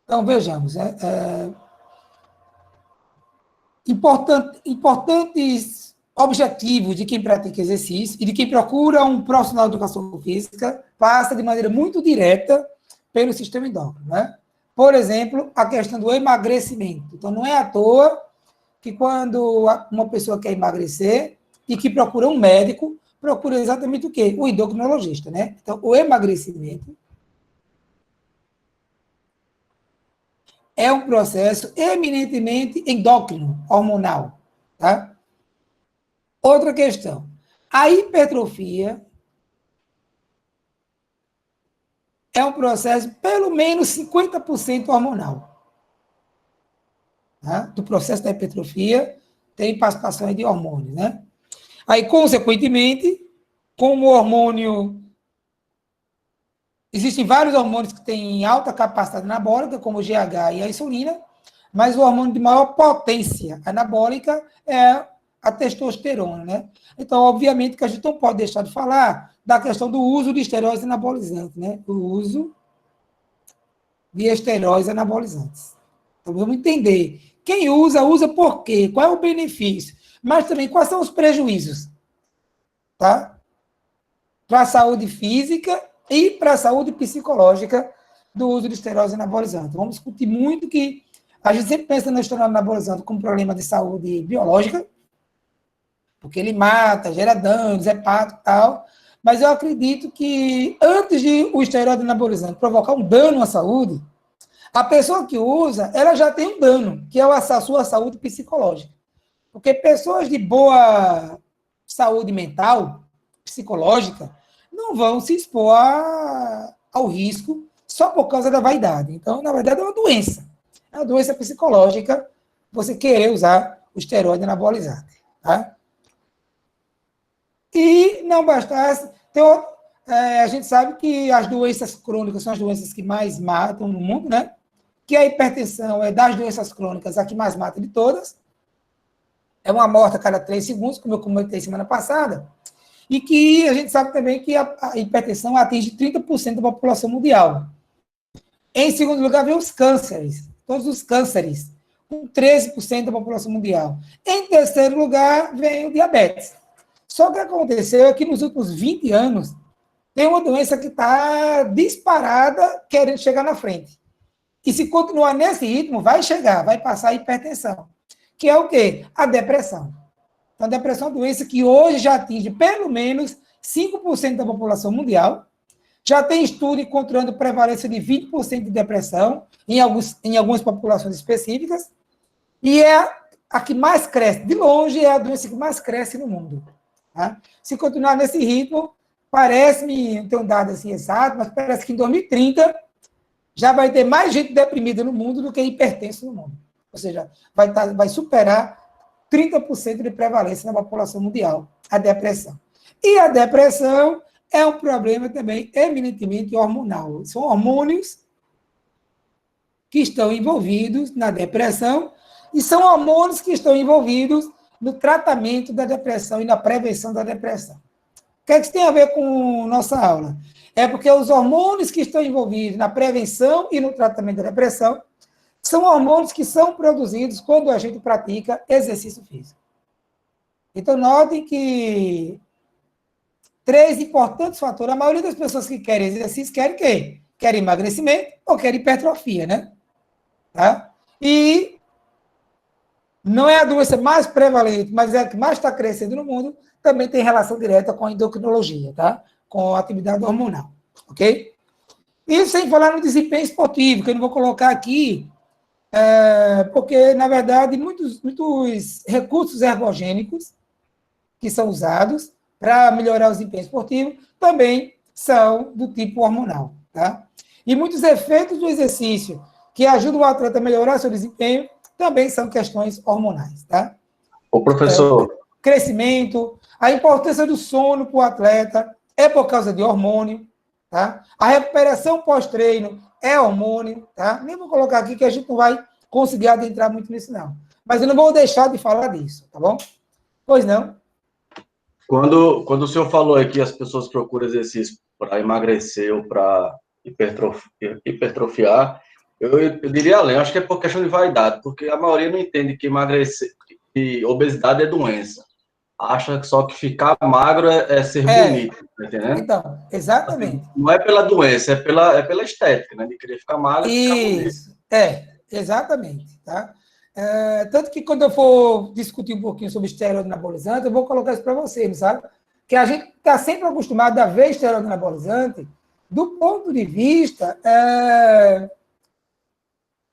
Então, vejamos, importantes objetivos de quem pratica exercício e de quem procura um profissional de educação física passa de maneira muito direta pelo sistema endócrino, né? Por exemplo, a questão do emagrecimento. Então, não é à toa que quando uma pessoa quer emagrecer e que procura um médico, procura exatamente o quê? O endocrinologista, né? Então, o emagrecimento é um processo eminentemente endócrino, hormonal, tá? Outra questão. A hipertrofia é um processo pelo menos 50% hormonal. Tá? Do processo da hipertrofia tem participação de hormônios, né? Aí, consequentemente, como o hormônio... Existem vários hormônios que têm alta capacidade anabólica, como o GH e a insulina, mas o hormônio de maior potência anabólica é a testosterona, né? Então, obviamente, que a gente não pode deixar de falar da questão do uso de esteroides anabolizantes, né? O uso de esteroides anabolizantes. Então, vamos entender. Quem usa, usa por quê? Qual é o benefício? Mas também, quais são os prejuízos? Tá? Para a saúde física e para a saúde psicológica do uso de esteroides anabolizantes. Vamos discutir muito que a gente sempre pensa no esteroide anabolizante como problema de saúde biológica, porque ele mata, gera danos, hepático e tal, mas eu acredito que antes de o esteroide anabolizante provocar um dano à saúde, a pessoa que usa, ela já tem um dano, que é a sua saúde psicológica. Porque pessoas de boa saúde mental, psicológica, não vão se expor ao risco só por causa da vaidade. Então, na verdade, é uma doença. É uma doença psicológica você querer usar o esteroide anabolizante. Tá? E não bastasse, a gente sabe que as doenças crônicas são as doenças que mais matam no mundo, né? Que a hipertensão é das doenças crônicas a que mais mata de todas. É uma morte a cada 3 segundos, como eu comentei semana passada. E que a gente sabe também que a hipertensão atinge 30% da população mundial. Em segundo lugar, vem os cânceres, todos os cânceres, com 13% da população mundial. Em terceiro lugar, vem o diabetes. Só que aconteceu é que nos últimos 20 anos, tem uma doença que está disparada querendo chegar na frente. E se continuar nesse ritmo, vai chegar, vai passar a hipertensão. Que é o quê? A depressão. Então, a depressão é uma doença que hoje já atinge pelo menos 5% da população mundial. Já tem estudo encontrando prevalência de 20% de depressão em algumas populações específicas. E é a que mais cresce. De longe, é a doença que mais cresce no mundo. Tá? Se continuar nesse ritmo, parece-me, não tenho um dado assim exato, mas parece que em 2030 já vai ter mais gente deprimida no mundo do que hipertenso no mundo. Ou seja, vai superar 30% de prevalência na população mundial, a depressão. E a depressão é um problema também eminentemente hormonal. São hormônios que estão envolvidos na depressão e são hormônios que estão envolvidos no tratamento da depressão e na prevenção da depressão. O que é que isso tem a ver com nossa aula? É porque os hormônios que estão envolvidos na prevenção e no tratamento da depressão são hormônios que são produzidos quando a gente pratica exercício físico. Então, notem que 3 importantes fatores. A maioria das pessoas que querem exercício querem o quê? Querem emagrecimento ou querem hipertrofia, né? Tá? E não é a doença mais prevalente, mas é a que mais está crescendo no mundo, também tem relação direta com a endocrinologia, tá? Com a atividade hormonal, ok? Isso sem falar no desempenho esportivo, que eu não vou colocar aqui, porque, na verdade, muitos recursos ergogênicos que são usados para melhorar o desempenho esportivo também são do tipo hormonal, tá? E muitos efeitos do exercício que ajudam o atleta a melhorar seu desempenho também são questões hormonais, tá? O professor... Crescimento, a importância do sono para o atleta é por causa de hormônio, tá? A recuperação pós-treino é hormônio, tá? Nem vou colocar aqui que a gente não vai conseguir adentrar muito nisso, não. Mas eu não vou deixar de falar disso, tá bom? Pois não? Quando o senhor falou aqui que as pessoas procuram exercício para emagrecer ou para hipertrofiar, Eu diria além, acho que é por questão de vaidade, porque a maioria não entende que emagrecer, que obesidade é doença. Acha só que ficar magro é ser É, bonito, tá entendendo? então, Assim, exatamente. não é pela doença, é pela estética, né? De querer ficar magro e ficar bonito. Isso, exatamente, tá? Tanto que quando eu for discutir um pouquinho sobre esteroide anabolizante, eu vou colocar isso para vocês, sabe? Que a gente está sempre acostumado a ver esteroide anabolizante do ponto de vista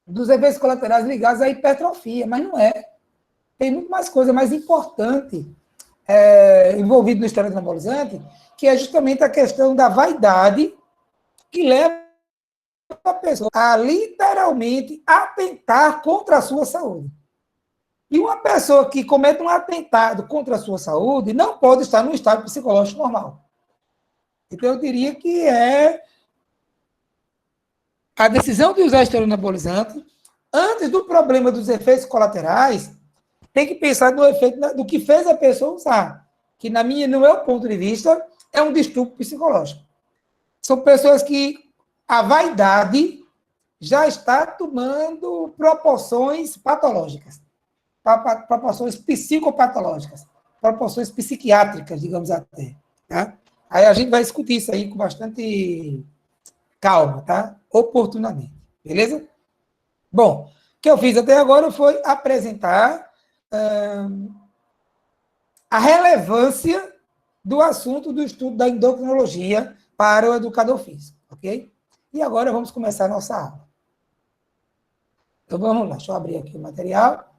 dos efeitos colaterais ligados à hipertrofia, mas não é. Tem muito mais coisa mais importante envolvida no esteroide anabolizante, que é justamente a questão da vaidade que leva a pessoa a literalmente atentar contra a sua saúde. E uma pessoa que comete um atentado contra a sua saúde não pode estar num estado psicológico normal. Então, eu diria que é a decisão de usar esteroide anabolizante, antes do problema dos efeitos colaterais, tem que pensar no efeito do que fez a pessoa usar, que no meu ponto de vista, é um distúrbio psicológico. São pessoas que a vaidade já está tomando proporções patológicas, proporções psicopatológicas, proporções psiquiátricas, digamos até. Tá? Aí a gente vai discutir isso aí com bastante calma, tá? Oportunamente. Beleza? Bom, o que eu fiz até agora foi apresentar a relevância do assunto do estudo da endocrinologia para o educador físico, ok? E agora vamos começar a nossa aula. Então vamos lá, deixa eu abrir aqui o material.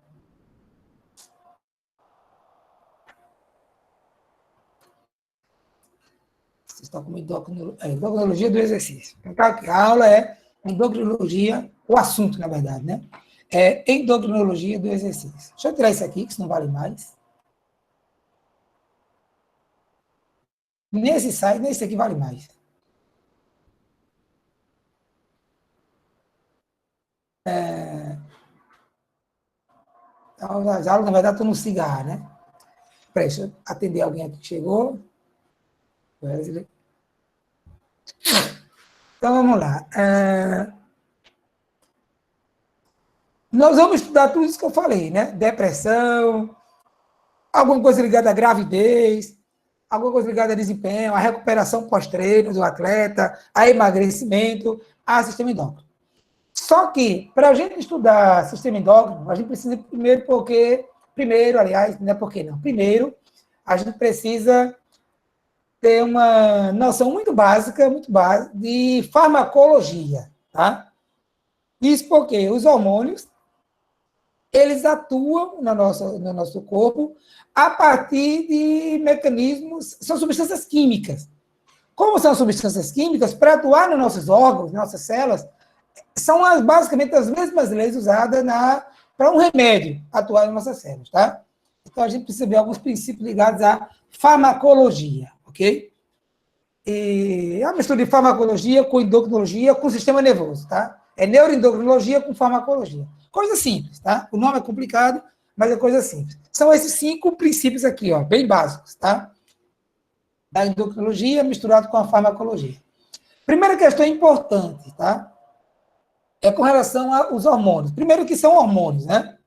Vocês estão com endocrinologia do exercício. Então, a aula é endocrinologia, o assunto, na verdade, né? É endocrinologia do exercício. Deixa eu tirar isso aqui, que isso não vale mais. Nesse site, nesse aqui vale mais. Então, as aulas, na verdade, estão no cigarro, né? Peraí, deixa eu atender alguém aqui que chegou. Então, vamos lá. Nós vamos estudar tudo isso que eu falei, né? Depressão, alguma coisa ligada à gravidez, alguma coisa ligada a desempenho, a recuperação pós-treino do atleta, a emagrecimento, a sistema endócrino. Só que, para a gente estudar sistema endócrino, a gente precisa aliás, não é porque não, primeiro, a gente precisa ter uma noção muito básica de farmacologia, tá? Isso porque os hormônios, eles atuam no nosso corpo a partir de mecanismos, são substâncias químicas. Como são substâncias químicas, para atuar nos nossos órgãos, nas nossas células, são basicamente as mesmas leis usadas para um remédio atuar nas nossas células, tá? Então, a gente precisa ver alguns princípios ligados à farmacologia, ok? E é uma mistura de farmacologia com endocrinologia com sistema nervoso, tá? É neuroendocrinologia com farmacologia. Coisa simples, tá? O nome é complicado, mas é coisa simples. São esses 5 princípios aqui, ó, bem básicos, tá? Da endocrinologia misturado com a farmacologia. Primeira questão importante, tá? É com relação aos hormônios. Primeiro que são hormônios, né?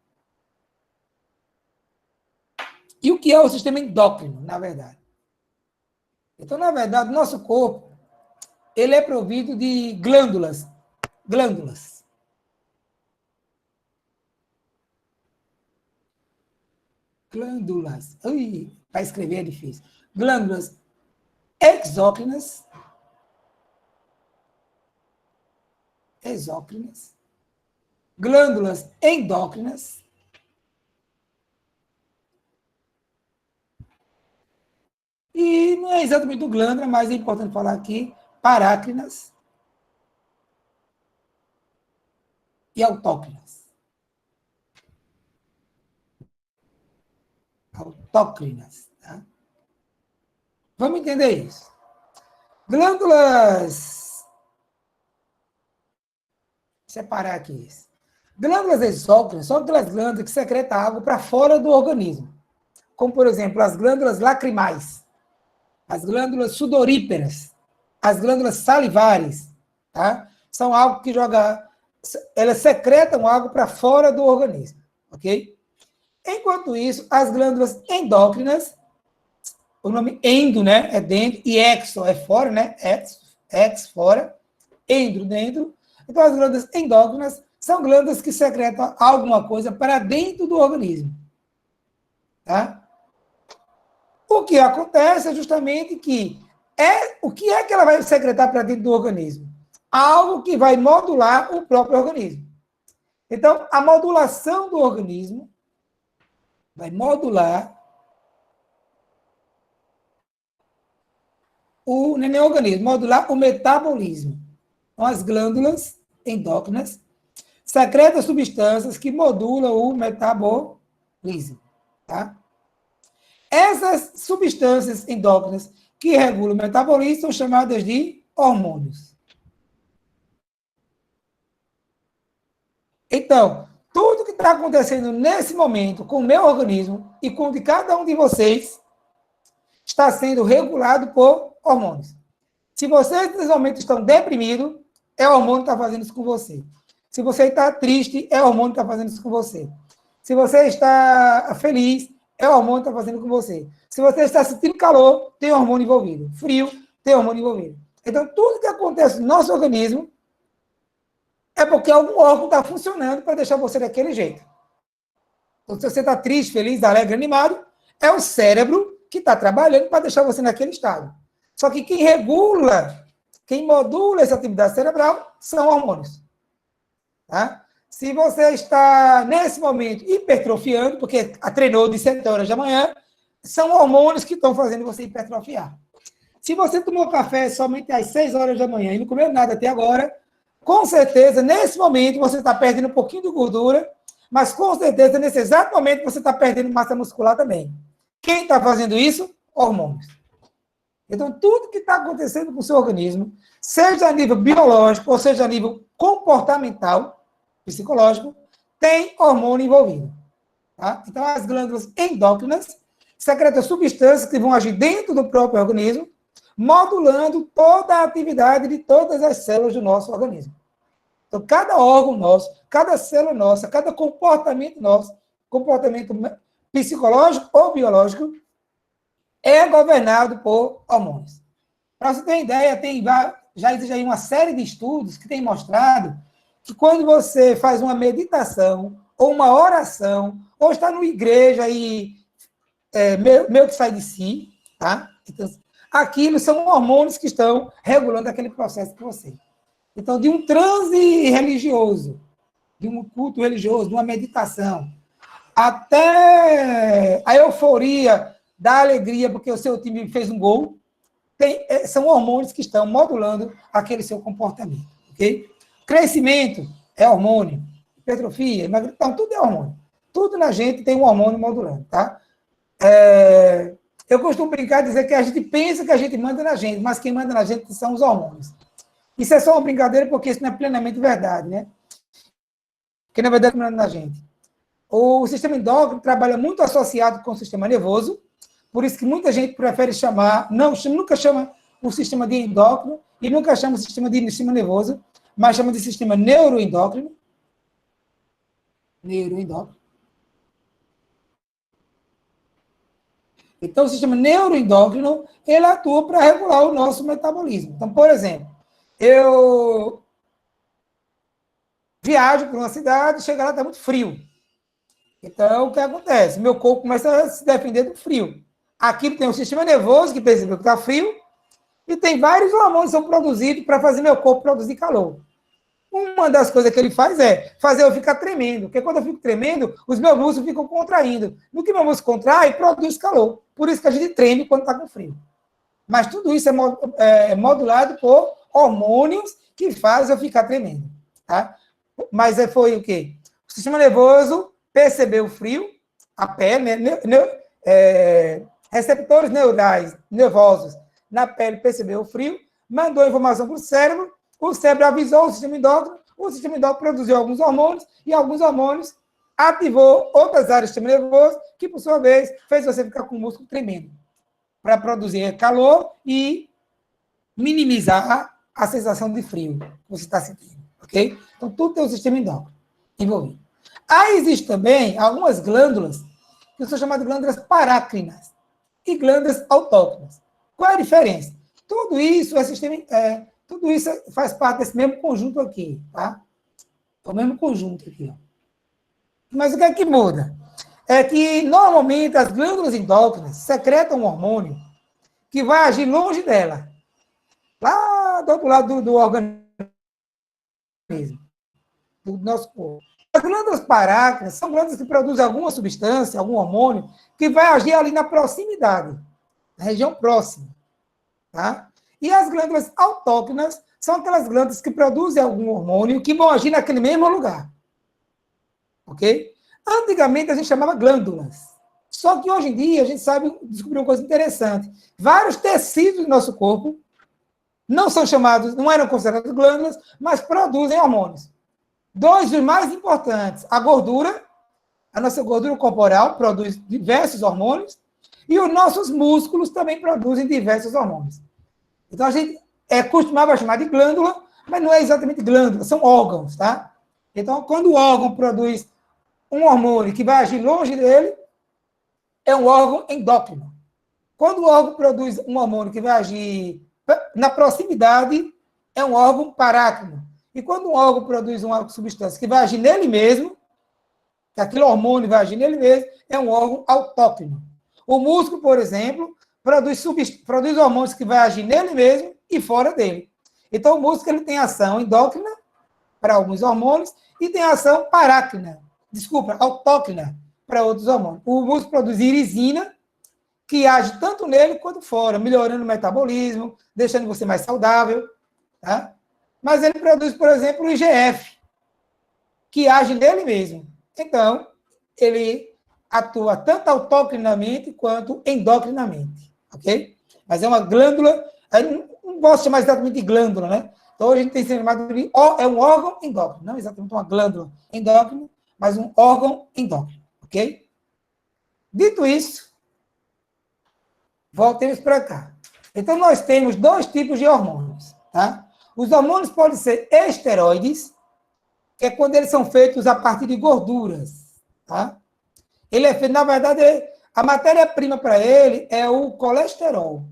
E o que é o sistema endócrino, na verdade? Então, na verdade, o nosso corpo, ele é provido de glândulas. Glândulas. Glândulas. Para escrever é difícil. Glândulas exócrinas. Glândulas endócrinas. E não é exatamente do glândula, mas é importante falar aqui, parácrinas e autócrinas. Autócrinas, tá? Vamos entender isso. Glândulas... Separar aqui isso. Glândulas exócrinas são aquelas glândulas que secretam água para fora do organismo. Como, por exemplo, as glândulas lacrimais, as glândulas sudoríparas, as glândulas salivares, tá? São algo que joga elas secretam algo para fora do organismo, ok? Enquanto isso, as glândulas endócrinas, o nome endo, né, é dentro, e exo é fora, né, ex fora, endo dentro. Então, as glândulas endócrinas são glândulas que secretam alguma coisa para dentro do organismo, tá? O que acontece é justamente que o que é que ela vai secretar para dentro do organismo? Algo que vai modular o próprio organismo. Então, a modulação do organismo vai modular o organismo, modular o metabolismo. Então, as glândulas endócrinas secretam substâncias que modulam o metabolismo, tá? Essas substâncias endócrinas que regulam o metabolismo são chamadas de hormônios. Então, tudo que está acontecendo nesse momento com o meu organismo e com o de cada um de vocês está sendo regulado por hormônios. Se vocês, nesse momento, estão deprimidos, é o hormônio que está fazendo isso com você. Se você está triste, é o hormônio que está fazendo isso com você. Se você está feliz, é o hormônio que está fazendo com você. Se você está sentindo calor, tem hormônio envolvido. Frio, tem hormônio envolvido. Então, tudo que acontece no nosso organismo é porque algum órgão está funcionando para deixar você daquele jeito. Então, se você está triste, feliz, alegre, animado, é o cérebro que está trabalhando para deixar você naquele estado. Só que quem regula, quem modula essa atividade cerebral são hormônios. Tá? Se você está, nesse momento, hipertrofiando, porque treinou de 7 horas da manhã, são hormônios que estão fazendo você hipertrofiar. Se você tomou café somente às 6 horas da manhã e não comeu nada até agora, com certeza, nesse momento, você está perdendo um pouquinho de gordura, mas com certeza, nesse exato momento, você está perdendo massa muscular também. Quem está fazendo isso? Hormônios. Então, tudo que está acontecendo com o seu organismo, seja a nível biológico, ou seja a nível comportamental, psicológico, tem hormônio envolvido. Tá? Então, as glândulas endócrinas secretam substâncias que vão agir dentro do próprio organismo, modulando toda a atividade de todas as células do nosso organismo. Então, cada órgão nosso, cada célula nossa, cada comportamento nosso, comportamento psicológico ou biológico, é governado por hormônios. Para você ter uma ideia, já existe aí uma série de estudos que têm mostrado que quando você faz uma meditação, ou uma oração, ou está numa igreja e meio que sai de si, tá? Então, aquilo são hormônios que estão regulando aquele processo com você. Então, de um transe religioso, de um culto religioso, de uma meditação, até a euforia da alegria porque o seu time fez um gol, são hormônios que estão modulando aquele seu comportamento, ok? Crescimento é hormônio, hipertrofia, então tudo é hormônio. Tudo na gente tem um hormônio modulando, tá? Eu costumo brincar e dizer que a gente pensa que a gente manda na gente, mas quem manda na gente são os hormônios. Isso é só uma brincadeira porque isso não é plenamente verdade, né? Porque, na verdade, manda na gente. O sistema endócrino trabalha muito associado com o sistema nervoso, por isso que muita gente prefere chamar, nunca chama o sistema de endócrino e nunca chama o sistema de sistema nervoso, mas chama de sistema neuroendócrino. Neuroendócrino. Então, o sistema neuroendócrino, ele atua para regular o nosso metabolismo. Então, por exemplo, eu viajo para uma cidade, chego lá, está muito frio. Então, o que acontece? Meu corpo começa a se defender do frio. Aqui tem um sistema nervoso que percebeu que está frio e tem vários hormônios que são produzidos para fazer meu corpo produzir calor. Uma das coisas que ele faz é fazer eu ficar tremendo, porque quando eu fico tremendo, os meus músculos ficam contraindo. No que meu músculo contrai, produz calor. Por isso que a gente treme quando está com frio. Mas tudo isso é modulado por hormônios que fazem eu ficar tremendo. Tá? Mas foi o quê? O sistema nervoso percebeu o frio, a pele, receptores neurais, nervosos na pele percebeu o frio, mandou a informação para o cérebro avisou o sistema endócrino produziu alguns hormônios, e alguns hormônios ativou outras áreas do sistema nervoso, que, por sua vez, fez você ficar com o músculo tremendo, para produzir calor e minimizar a sensação de frio que você está sentindo. ok? Então, tudo tem um sistema endócrino envolvido. Aí existem também algumas glândulas, que são chamadas de glândulas parácrinas e glândulas autócrinas. Qual é a diferença? Tudo isso tudo isso faz parte desse mesmo conjunto aqui, tá? É o mesmo conjunto aqui, ó. Mas o que é que muda? É que, normalmente, as glândulas endócrinas secretam um hormônio que vai agir longe dela, lá do outro lado do organismo, do nosso corpo. As glândulas parácrinas são glândulas que produzem alguma substância, algum hormônio, que vai agir ali na proximidade, na região próxima. Tá? E as glândulas autócrinas são aquelas glândulas que produzem algum hormônio que vão agir naquele mesmo lugar. Ok? Antigamente a gente chamava glândulas. Só que hoje em dia a gente descobriu uma coisa interessante. Vários tecidos do nosso corpo não eram considerados glândulas, mas produzem hormônios. Dois dos mais importantes, a nossa gordura corporal produz diversos hormônios, e os nossos músculos também produzem diversos hormônios. Então, a gente costumava chamar de glândula, mas não é exatamente glândula, são órgãos, tá? Então, quando o órgão produz um hormônio que vai agir longe dele, é um órgão endócrino. Quando o órgão produz um hormônio que vai agir na proximidade, é um órgão parácrino. E quando um órgão produz uma substância que vai agir nele mesmo, que aquele hormônio vai agir nele mesmo, é um órgão autócrino. O músculo, por exemplo, produz hormônios que vai agir nele mesmo e fora dele. Então, o músculo ele tem ação endócrina para alguns hormônios e tem ação autócrina para outros hormônios. O músculo produz irisina, que age tanto nele quanto fora, melhorando o metabolismo, deixando você mais saudável, tá? Mas ele produz, por exemplo, o IGF, que age nele mesmo. Então, ele atua tanto autocrinamente quanto endocrinamente, ok? Mas é uma glândula, não posso chamar exatamente de glândula, né? Então, hoje a gente tem chamado de um órgão endócrino, não exatamente uma glândula endócrina, mas um órgão endócrino, ok? Dito isso, voltemos para cá. Então, nós temos dois tipos de hormônios, tá? Os hormônios podem ser esteroides, que é quando eles são feitos a partir de gorduras, tá? Ele é feito, na verdade, a matéria-prima para ele é o colesterol.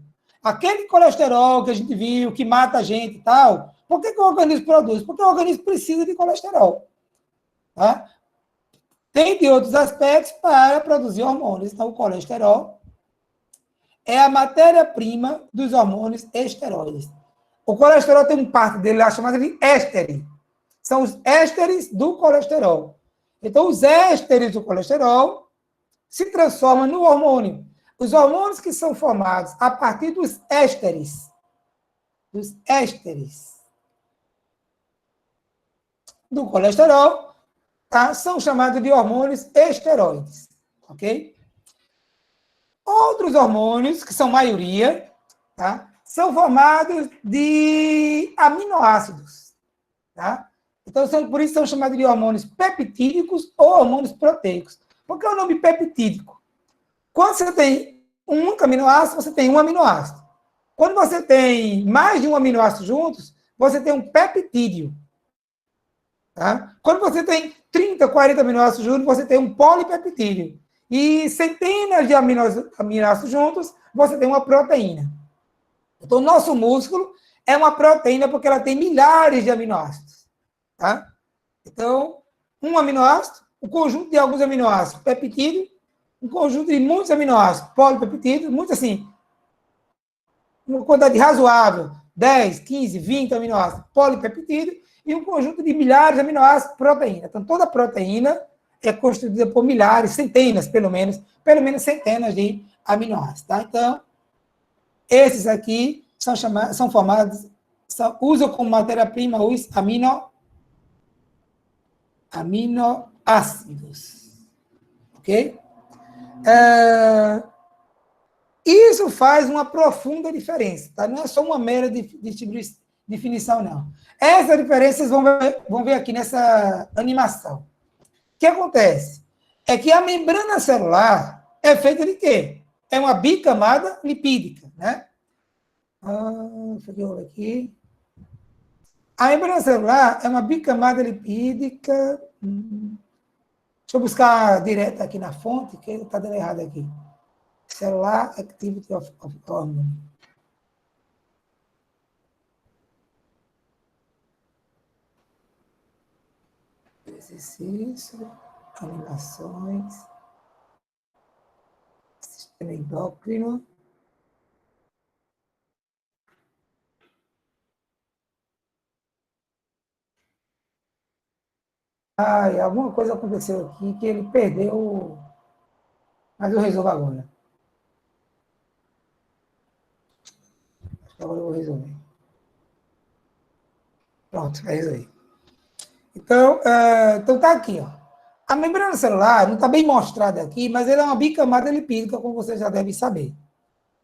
Aquele colesterol que a gente viu, que mata a gente e tal, por que o organismo produz? Porque o organismo precisa de colesterol, tá? Tem de outros aspectos para produzir hormônios. Então, o colesterol é a matéria-prima dos hormônios esteroides. O colesterol tem uma parte dele lá chamada de éster. São os ésteres do colesterol. Então, os ésteres do colesterol se transformam no hormônio. Os hormônios que são formados a partir dos ésteres do colesterol, tá? São chamados de hormônios esteroides, ok? Outros hormônios, que são maioria, tá? São formados de aminoácidos, tá? Então, por isso são chamados de hormônios peptídicos ou hormônios proteicos. Por que o nome peptídico? Quando você tem um único aminoácido, você tem um aminoácido. Quando você tem mais de um aminoácido juntos, você tem um peptídeo. Tá? Quando você tem 30, 40 aminoácidos juntos, você tem um polipeptídeo. E centenas de aminoácidos juntos, você tem uma proteína. Então, o nosso músculo é uma proteína porque ela tem milhares de aminoácidos. Tá? Então, um aminoácido, um conjunto de alguns aminoácidos, peptídeo, um conjunto de muitos aminoácidos, polipeptídeos, muito assim, uma quantidade razoável, 10, 15, 20 aminoácidos, polipeptídeo, e um conjunto de milhares de aminoácidos, proteína. Então, toda proteína é constituída por milhares, centenas, pelo menos centenas de aminoácidos. Tá? Então, esses aqui são formados, usam como matéria-prima os aminoácidos. Ok? Isso faz uma profunda diferença, tá? Não é só uma mera definição, não. Essas diferenças vão ver aqui nessa animação. O que acontece? É que a membrana celular é feita de quê? É uma bicamada lipídica, né? Deixa eu ver aqui. A membrana celular é uma bicamada lipídica. Deixa eu buscar direto aqui na fonte, que está dando errado aqui. Cellular Activity of Hormone. Exercício, animações, sistema endócrino. Ai, alguma coisa aconteceu aqui que ele perdeu, mas eu resolvo agora. Agora eu vou resolver. Pronto, vai resolver. Então, tá aqui, ó. A membrana celular não está bem mostrada aqui, mas ela é uma bicamada lipídica, como você já deve saber,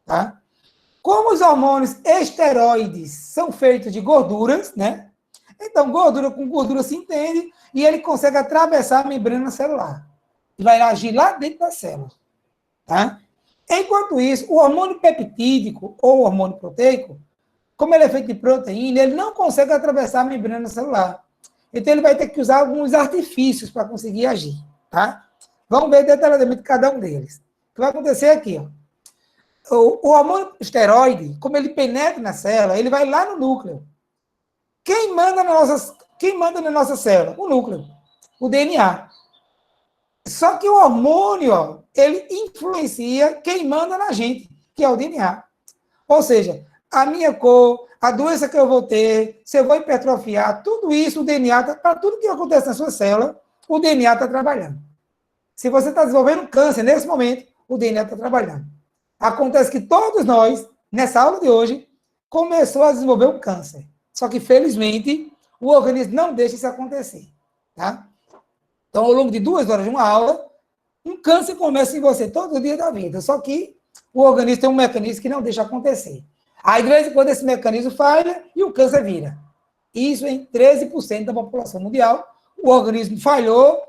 tá? Como os hormônios esteroides são feitos de gorduras, né? Então, gordura com gordura se entende e ele consegue atravessar a membrana celular. E vai agir lá dentro da célula, tá? Enquanto isso, o hormônio peptídico ou hormônio proteico, como ele é feito de proteína, ele não consegue atravessar a membrana celular. Então, ele vai ter que usar alguns artifícios para conseguir agir, tá? Vamos ver detalhadamente cada um deles. O que vai acontecer aqui, ó. O hormônio esteroide, como ele penetra na célula, ele vai lá no núcleo. Quem manda na nossa célula? O núcleo, o DNA. Só que o hormônio, ó, ele influencia quem manda na gente, que é o DNA. Ou seja, a minha cor, a doença que eu vou ter, se eu vou hipertrofiar, tudo isso, o DNA, para tudo que acontece na sua célula, o DNA está trabalhando. Se você está desenvolvendo câncer nesse momento, o DNA está trabalhando. Acontece que todos nós, nessa aula de hoje, começou a desenvolver um câncer. Só que, felizmente, o organismo não deixa isso acontecer. Tá? Então, ao longo de 2 horas de uma aula, um câncer começa em você todo dia da vida. Só que o organismo tem um mecanismo que não deixa acontecer. Aí, de vez em quando, esse mecanismo falha e o câncer vira. Isso em 13% da população mundial. O organismo falhou.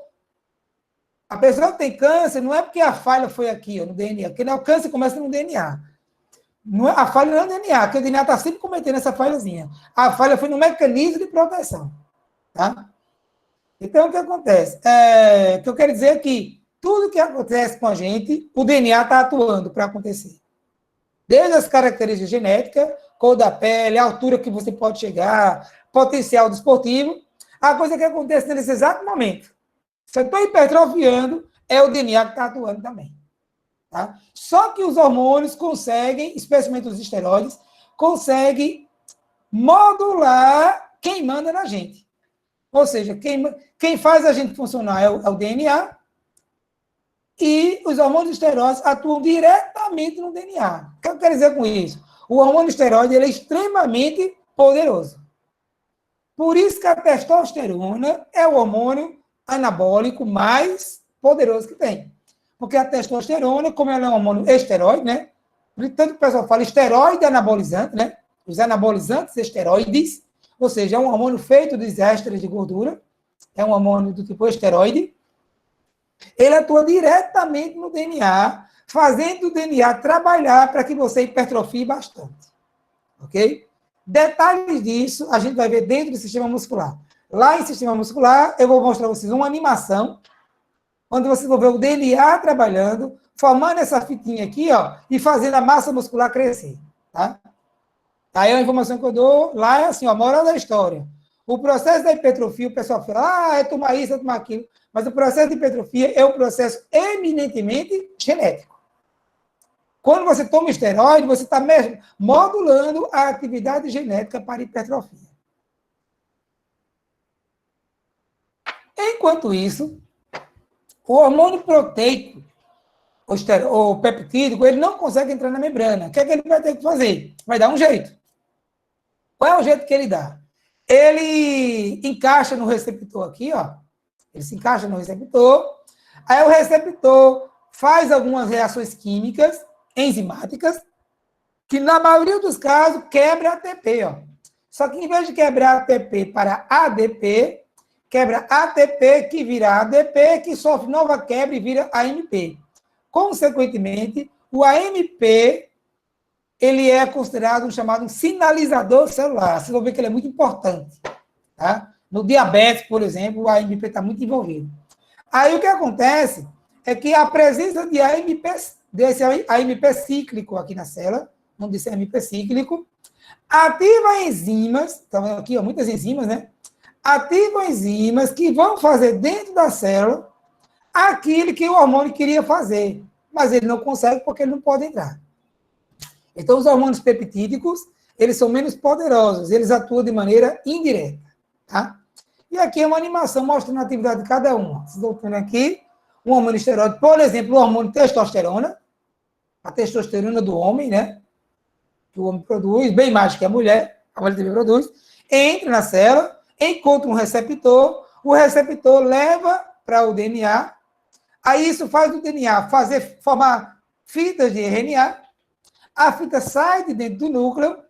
A pessoa que tem câncer não é porque a falha foi aqui, ó, no DNA, porque o câncer começa no DNA. Não é, a falha não é no DNA, porque o DNA está sempre cometendo essa falhazinha. A falha foi no mecanismo de proteção. Tá? Então, o que acontece? O que eu quero dizer é que tudo que acontece com a gente, o DNA está atuando para acontecer. Desde as características genéticas, cor da pele, a altura que você pode chegar, potencial desportivo, a coisa que acontece nesse exato momento. Se eu estou hipertrofiando, é o DNA que está atuando também. Tá? Só que os hormônios conseguem, especialmente os esteroides, conseguem modular quem manda na gente. Ou seja, quem faz a gente funcionar é o DNA e os hormônios esteroides atuam diretamente no DNA. O que eu quero dizer com isso? O hormônio esteroide ele é extremamente poderoso. Por isso que a testosterona é o hormônio anabólico mais poderoso que tem. Porque a testosterona, como ela é um hormônio esteroide, né? Tanto que o pessoal fala esteroide anabolizante, né? Os anabolizantes esteroides, ou seja, é um hormônio feito dos ésteres de gordura, é um hormônio do tipo esteroide. Ele atua diretamente no DNA, fazendo o DNA trabalhar para que você hipertrofie bastante. Ok? Detalhes disso a gente vai ver dentro do sistema muscular. Lá em sistema muscular, eu vou mostrar para vocês uma animação, onde vocês vão ver o DNA trabalhando, formando essa fitinha aqui, ó, e fazendo a massa muscular crescer, tá? Aí a informação que eu dou lá é assim, ó, moral da história. O processo da hipertrofia, o pessoal fala, é tomar isso, é tomar aquilo, mas o processo de hipertrofia é um processo eminentemente genético. Quando você toma esteroide, você está modulando a atividade genética para hipertrofia. Enquanto isso, o hormônio proteico, o peptídico, ele não consegue entrar na membrana. O que é que ele vai ter que fazer? Vai dar um jeito. Qual é o jeito que ele dá? Ele encaixa no receptor aqui, ó. Ele se encaixa no receptor. Aí o receptor faz algumas reações químicas, enzimáticas, que na maioria dos casos quebra ATP, ó. Só que em vez de quebrar ATP para ADP, quebra ATP, que vira ADP, que sofre nova quebra e vira AMP. Consequentemente, o AMP, ele é considerado um chamado sinalizador celular. Vocês vão ver que ele é muito importante. tá? No diabetes, por exemplo, a AMP está muito envolvida. Aí o que acontece é que a presença de AMP, desse AMP cíclico aqui na célula, não disse AMP cíclico, ativa enzimas, estão aqui, ó, muitas enzimas, né? Ativam enzimas que vão fazer dentro da célula aquilo que o hormônio queria fazer, mas ele não consegue porque ele não pode entrar. Então, os hormônios peptídicos, eles são menos poderosos, eles atuam de maneira indireta, tá? E aqui é uma animação mostrando a atividade de cada um. Vocês estão vendo aqui um hormônio esteroide, por exemplo, o hormônio testosterona, a testosterona do homem, né? Que o homem produz, bem mais que a mulher também produz, entra na célula, encontra um receptor, o receptor leva para o DNA, aí isso faz o DNA formar fitas de RNA, a fita sai de dentro do núcleo,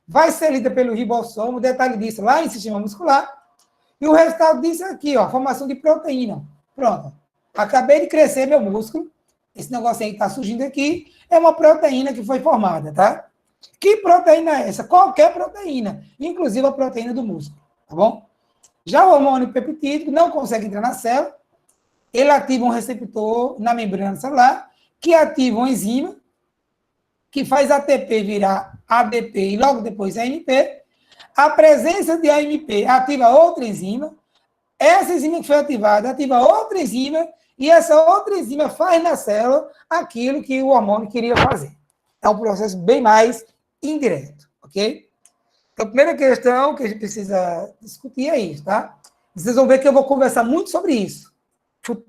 vai ser lida pelo ribossomo, detalhe disso lá em sistema muscular, e o resultado disso aqui, ó, formação de proteína. Pronto. Acabei de crescer meu músculo, esse negócio aí que está surgindo aqui, é uma proteína que foi formada, tá? Que proteína é essa? Qualquer proteína, inclusive a proteína do músculo, tá bom? Já o hormônio peptídico não consegue entrar na célula, ele ativa um receptor na membrana celular, que ativa uma enzima, que faz ATP virar ADP e logo depois AMP. A presença de AMP ativa outra enzima, essa enzima que foi ativada ativa outra enzima, e essa outra enzima faz na célula aquilo que o hormônio queria fazer. É um processo bem mais indireto, ok? Então, a primeira questão que a gente precisa discutir é isso, tá? Vocês vão ver que eu vou conversar muito sobre isso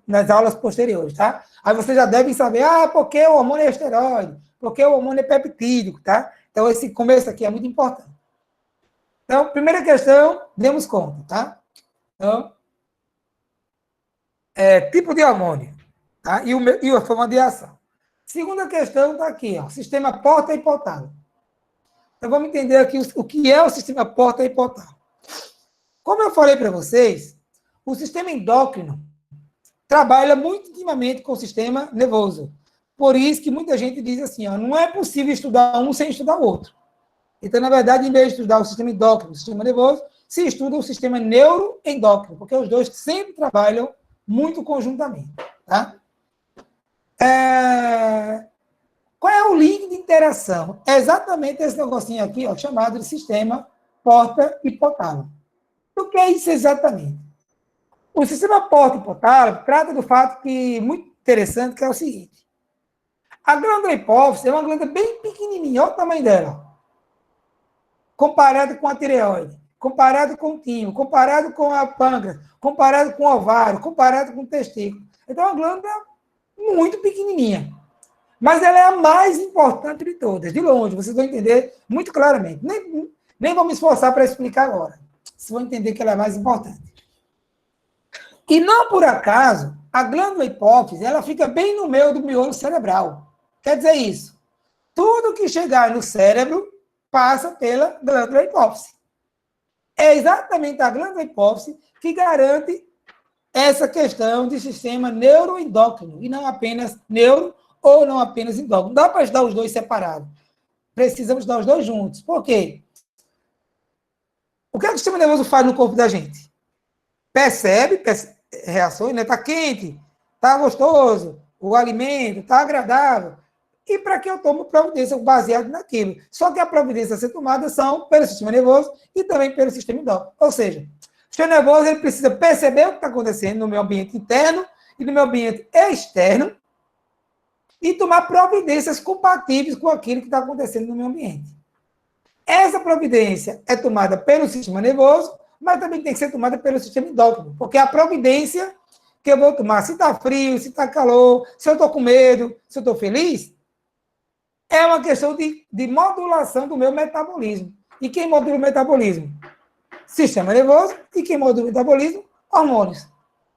nas aulas posteriores, tá? Aí vocês já devem saber, por que o hormônio é esteroide? Por que o hormônio é peptídico, tá? Então, esse começo aqui é muito importante. Então, primeira questão, demos conta, tá? Então, tipo de hormônio, tá? E a forma de ação. Segunda questão está aqui, ó, sistema porta-hipotálamo. Então, vamos entender aqui o que é o sistema porta-hipotálamo. Como eu falei para vocês, o sistema endócrino trabalha muito intimamente com o sistema nervoso. Por isso que muita gente diz assim, ó, não é possível estudar um sem estudar o outro. Então, na verdade, em vez de estudar o sistema endócrino, o sistema nervoso, se estuda o sistema neuroendócrino, porque os dois sempre trabalham muito conjuntamente, tá? Qual é o link de interação? É exatamente esse negocinho aqui, ó, chamado de sistema porta-hipotálamo. O que é isso exatamente? O sistema porta-hipotálamo trata do fato que, muito interessante, que é o seguinte. A glândula hipófise é uma glândula bem pequenininha, olha o tamanho dela. Comparado com a tireoide, comparado com o timo, comparado com a pâncreas, comparado com o ovário, comparado com o testículo. Então, é uma glândula muito pequenininha. Mas ela é a mais importante de todas, de longe, vocês vão entender muito claramente. Nem vou me esforçar para explicar agora. Vocês vão entender que ela é a mais importante. E não por acaso, a glândula hipófise, ela fica bem no meio do miolo cerebral. Quer dizer isso, tudo que chegar no cérebro passa pela glândula hipófise. É exatamente a glândula hipófise que garante essa questão de sistema neuroendócrino, e não apenas neuro ou não apenas endócrino. Não dá para estudar os dois separados. Precisamos estudar os dois juntos. Por quê? O que é que o sistema nervoso faz no corpo da gente? Percebe reações, né? Está quente, está gostoso, o alimento está agradável. E para que eu tomo providência baseado naquilo? Só que a providência a ser tomada são pelo sistema nervoso e também pelo sistema endócrino. Ou seja, o sistema nervoso ele precisa perceber o que está acontecendo no meu ambiente interno e no meu ambiente externo e tomar providências compatíveis com aquilo que está acontecendo no meu ambiente. Essa providência é tomada pelo sistema nervoso, mas também tem que ser tomada pelo sistema endócrino, porque a providência que eu vou tomar, se está frio, se está calor, se eu estou com medo, se eu estou feliz, é uma questão de modulação do meu metabolismo. E quem modula o metabolismo? Sistema nervoso. E quem modula o metabolismo? Hormônios.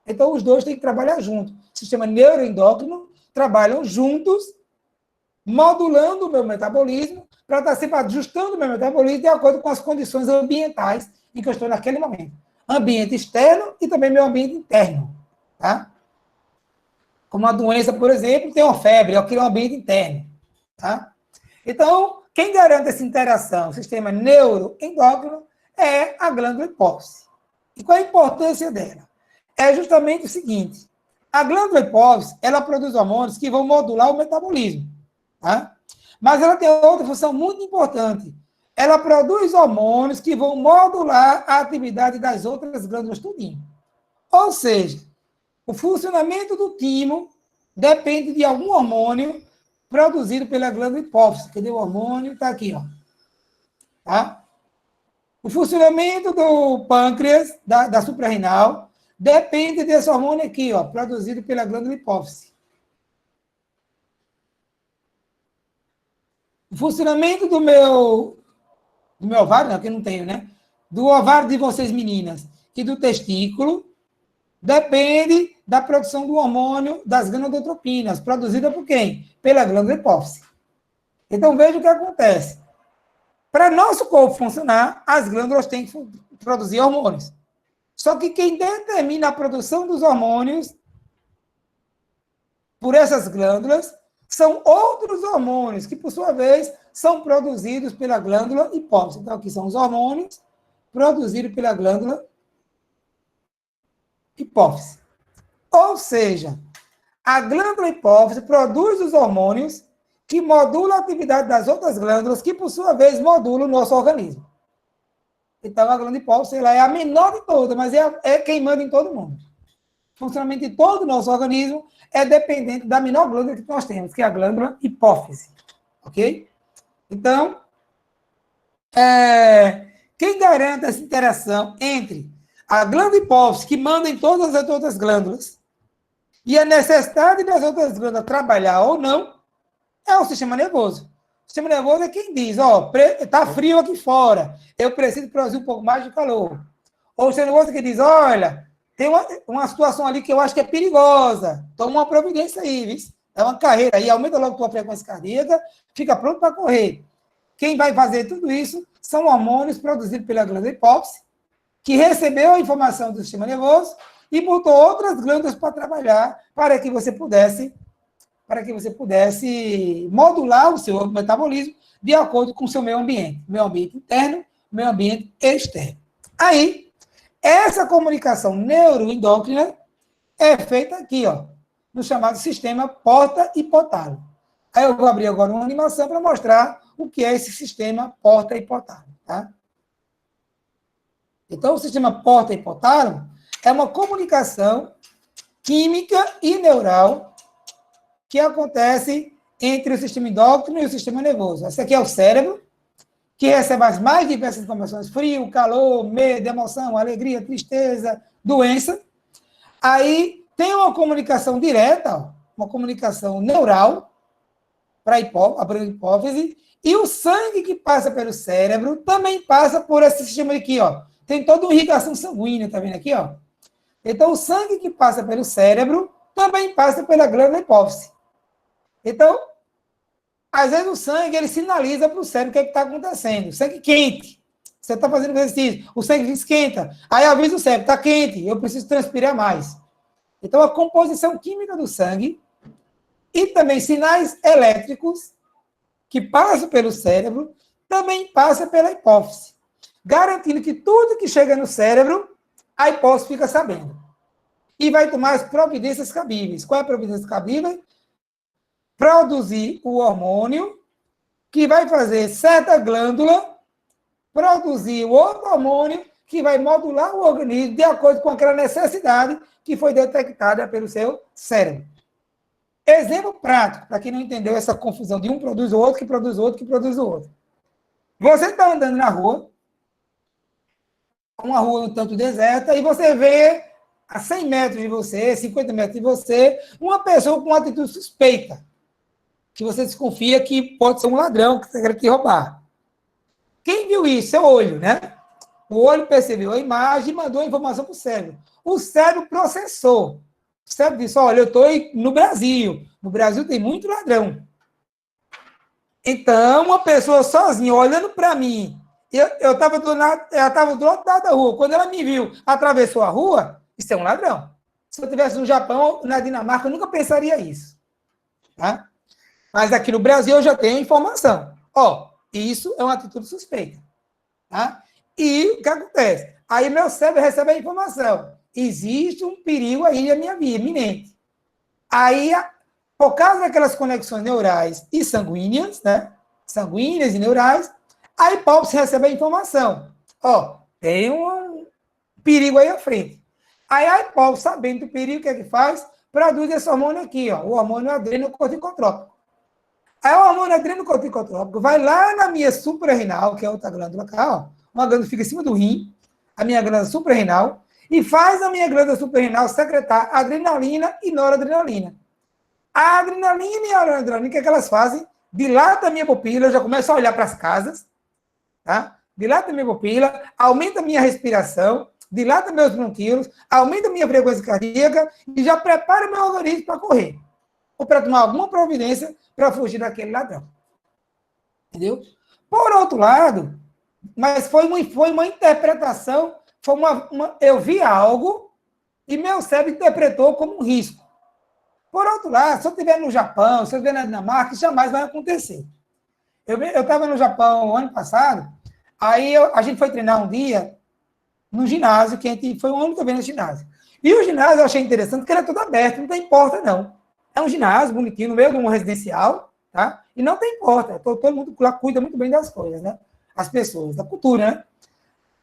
Então, os dois têm que trabalhar juntos. Sistema neuroendócrino trabalham juntos, modulando o meu metabolismo, para estar sempre ajustando o meu metabolismo de acordo com as condições ambientais em que eu estou naquele momento. Ambiente externo e também meu ambiente interno. Tá? Como uma doença, por exemplo, tem uma febre, eu crio um ambiente interno. Tá? Então, quem garante essa interação, o sistema neuroendócrino, é a glândula hipófise. E qual é a importância dela? É justamente o seguinte, a glândula hipófise, ela produz hormônios que vão modular o metabolismo, tá? Mas ela tem outra função muito importante. Ela produz hormônios que vão modular a atividade das outras glândulas tudinho. Ou seja, o funcionamento do timo depende de algum hormônio produzido pela glândula hipófise. Cadê o hormônio? Está aqui, ó. Tá? O funcionamento do pâncreas, da suprarrenal, depende desse hormônio aqui, ó, produzido pela glândula hipófise. O funcionamento do meu ovário, não, que eu não tenho, né? Do ovário de vocês, meninas, e do testículo, depende da produção do hormônio das gonadotropina, produzida por quem? Pela glândula hipófise. Então, veja o que acontece. Para nosso corpo funcionar, as glândulas têm que produzir hormônios. Só que quem determina a produção dos hormônios por essas glândulas são outros hormônios, que, por sua vez, são produzidos pela glândula hipófise. Então, aqui são os hormônios produzidos pela glândula hipófise. Ou seja, a glândula hipófise produz os hormônios que modulam a atividade das outras glândulas, que, por sua vez, modulam o nosso organismo. Então, a glândula hipófise ela é a menor de todas, mas é quem manda em todo mundo. O funcionamento de todo o nosso organismo é dependente da menor glândula que nós temos, que é a glândula hipófise. Ok? Então, quem garante essa interação entre a glândula hipófise, que manda em todas as outras glândulas, e a necessidade das outras glândulas trabalhar ou não, é o sistema nervoso. O sistema nervoso é quem diz, ó, está frio aqui fora, eu preciso produzir um pouco mais de calor. Ou o sistema nervoso que diz, olha, tem uma situação ali que eu acho que é perigosa, toma uma providência aí, viu? É uma carreira aí, aumenta logo a tua frequência cardíaca, fica pronto para correr. Quem vai fazer tudo isso são hormônios produzidos pela glândula hipófise, que recebeu a informação do sistema nervoso e botou outras glândulas para trabalhar para que você pudesse modular o seu metabolismo de acordo com o seu meio ambiente interno, meio ambiente externo. Aí, essa comunicação neuroendócrina é feita aqui, ó, no chamado sistema porta-hipotálamo. Aí eu vou abrir agora uma animação para mostrar o que é esse sistema porta-hipotálamo, tá? Então, o sistema porta-hipotálamo é uma comunicação química e neural que acontece entre o sistema endócrino e o sistema nervoso. Esse aqui é o cérebro, que recebe as mais diversas informações, frio, calor, medo, emoção, alegria, tristeza, doença. Aí tem uma comunicação direta, ó, uma comunicação neural para a hipófise, e o sangue que passa pelo cérebro também passa por esse sistema aqui, ó. Tem toda uma irrigação sanguínea, tá vendo aqui, ó? Então, o sangue que passa pelo cérebro também passa pela glândula hipófise. Então, às vezes o sangue, ele sinaliza para o cérebro o que está acontecendo. Sangue quente. Você está fazendo exercício, o sangue esquenta. Aí avisa o cérebro, está quente, eu preciso transpirar mais. Então, a composição química do sangue e também sinais elétricos que passam pelo cérebro também passa pela hipófise, garantindo que tudo que chega no cérebro, a hipófise fica sabendo. E vai tomar as providências cabíveis. Qual é a providência cabível? Produzir o hormônio que vai fazer certa glândula produzir o outro hormônio que vai modular o organismo de acordo com aquela necessidade que foi detectada pelo seu cérebro. Exemplo prático, para quem não entendeu essa confusão de um produz o outro, que produz o outro, que produz o outro. Você está andando na rua, uma rua um tanto deserta, e você vê a 100 metros de você, 50 metros de você, uma pessoa com uma atitude suspeita, que você desconfia que pode ser um ladrão que quer te roubar. Quem viu isso? Seu olho, né? O olho percebeu a imagem e mandou a informação para o cérebro. O cérebro processou. O cérebro disse, olha, eu estou no Brasil. No Brasil tem muito ladrão. Então, uma pessoa sozinha, olhando para mim, eu estava do outro lado da rua. Quando ela me viu, atravessou a rua, isso é um ladrão. Se eu estivesse no Japão, na Dinamarca, eu nunca pensaria isso. Tá? Mas aqui no Brasil eu já tenho informação. Ó, isso é uma atitude suspeita. Tá? E o que acontece? Aí meu cérebro recebe a informação. Existe um perigo aí na minha vida, iminente. Aí, por causa daquelas conexões neurais e sanguíneas, né? Sanguíneas e neurais, a hipófise recebe a informação. Ó, tem um perigo aí à frente. Aí a hipófise, sabendo do perigo, o que é que faz? Produz esse hormônio aqui, ó, o hormônio adrenocorticotrópico. Aí o hormônio adrenocorticotrópico vai lá na minha suprarrenal, que é outra glândula cá, ó, uma glândula fica em cima do rim, a minha glândula suprarrenal, e faz a minha glândula suprarrenal secretar adrenalina e noradrenalina. A adrenalina e a noradrenalina, o que é que elas fazem? Dilata a minha pupila, eu já começo a olhar para as casas, tá? Dilata a minha pupila, aumenta a minha respiração, dilata meus bronquíolos, aumenta a minha frequência cardíaca e já prepara o meu organismo para correr. Ou para tomar alguma providência para fugir daquele ladrão. Entendeu? Por outro lado, mas foi uma interpretação, eu vi algo e meu cérebro interpretou como um risco. Por outro lado, se eu estiver no Japão, se eu estiver na Dinamarca, isso jamais vai acontecer. Eu estava no Japão ano passado, aí a gente foi treinar um dia no ginásio, que a gente foi um ano também no ginásio. E o ginásio eu achei interessante, porque ele é todo aberto, não tem porta, não. É um ginásio bonitinho, no meio de um residencial, tá? E não tem porta. Todo mundo lá cuida muito bem das coisas, né? As pessoas, da cultura, né?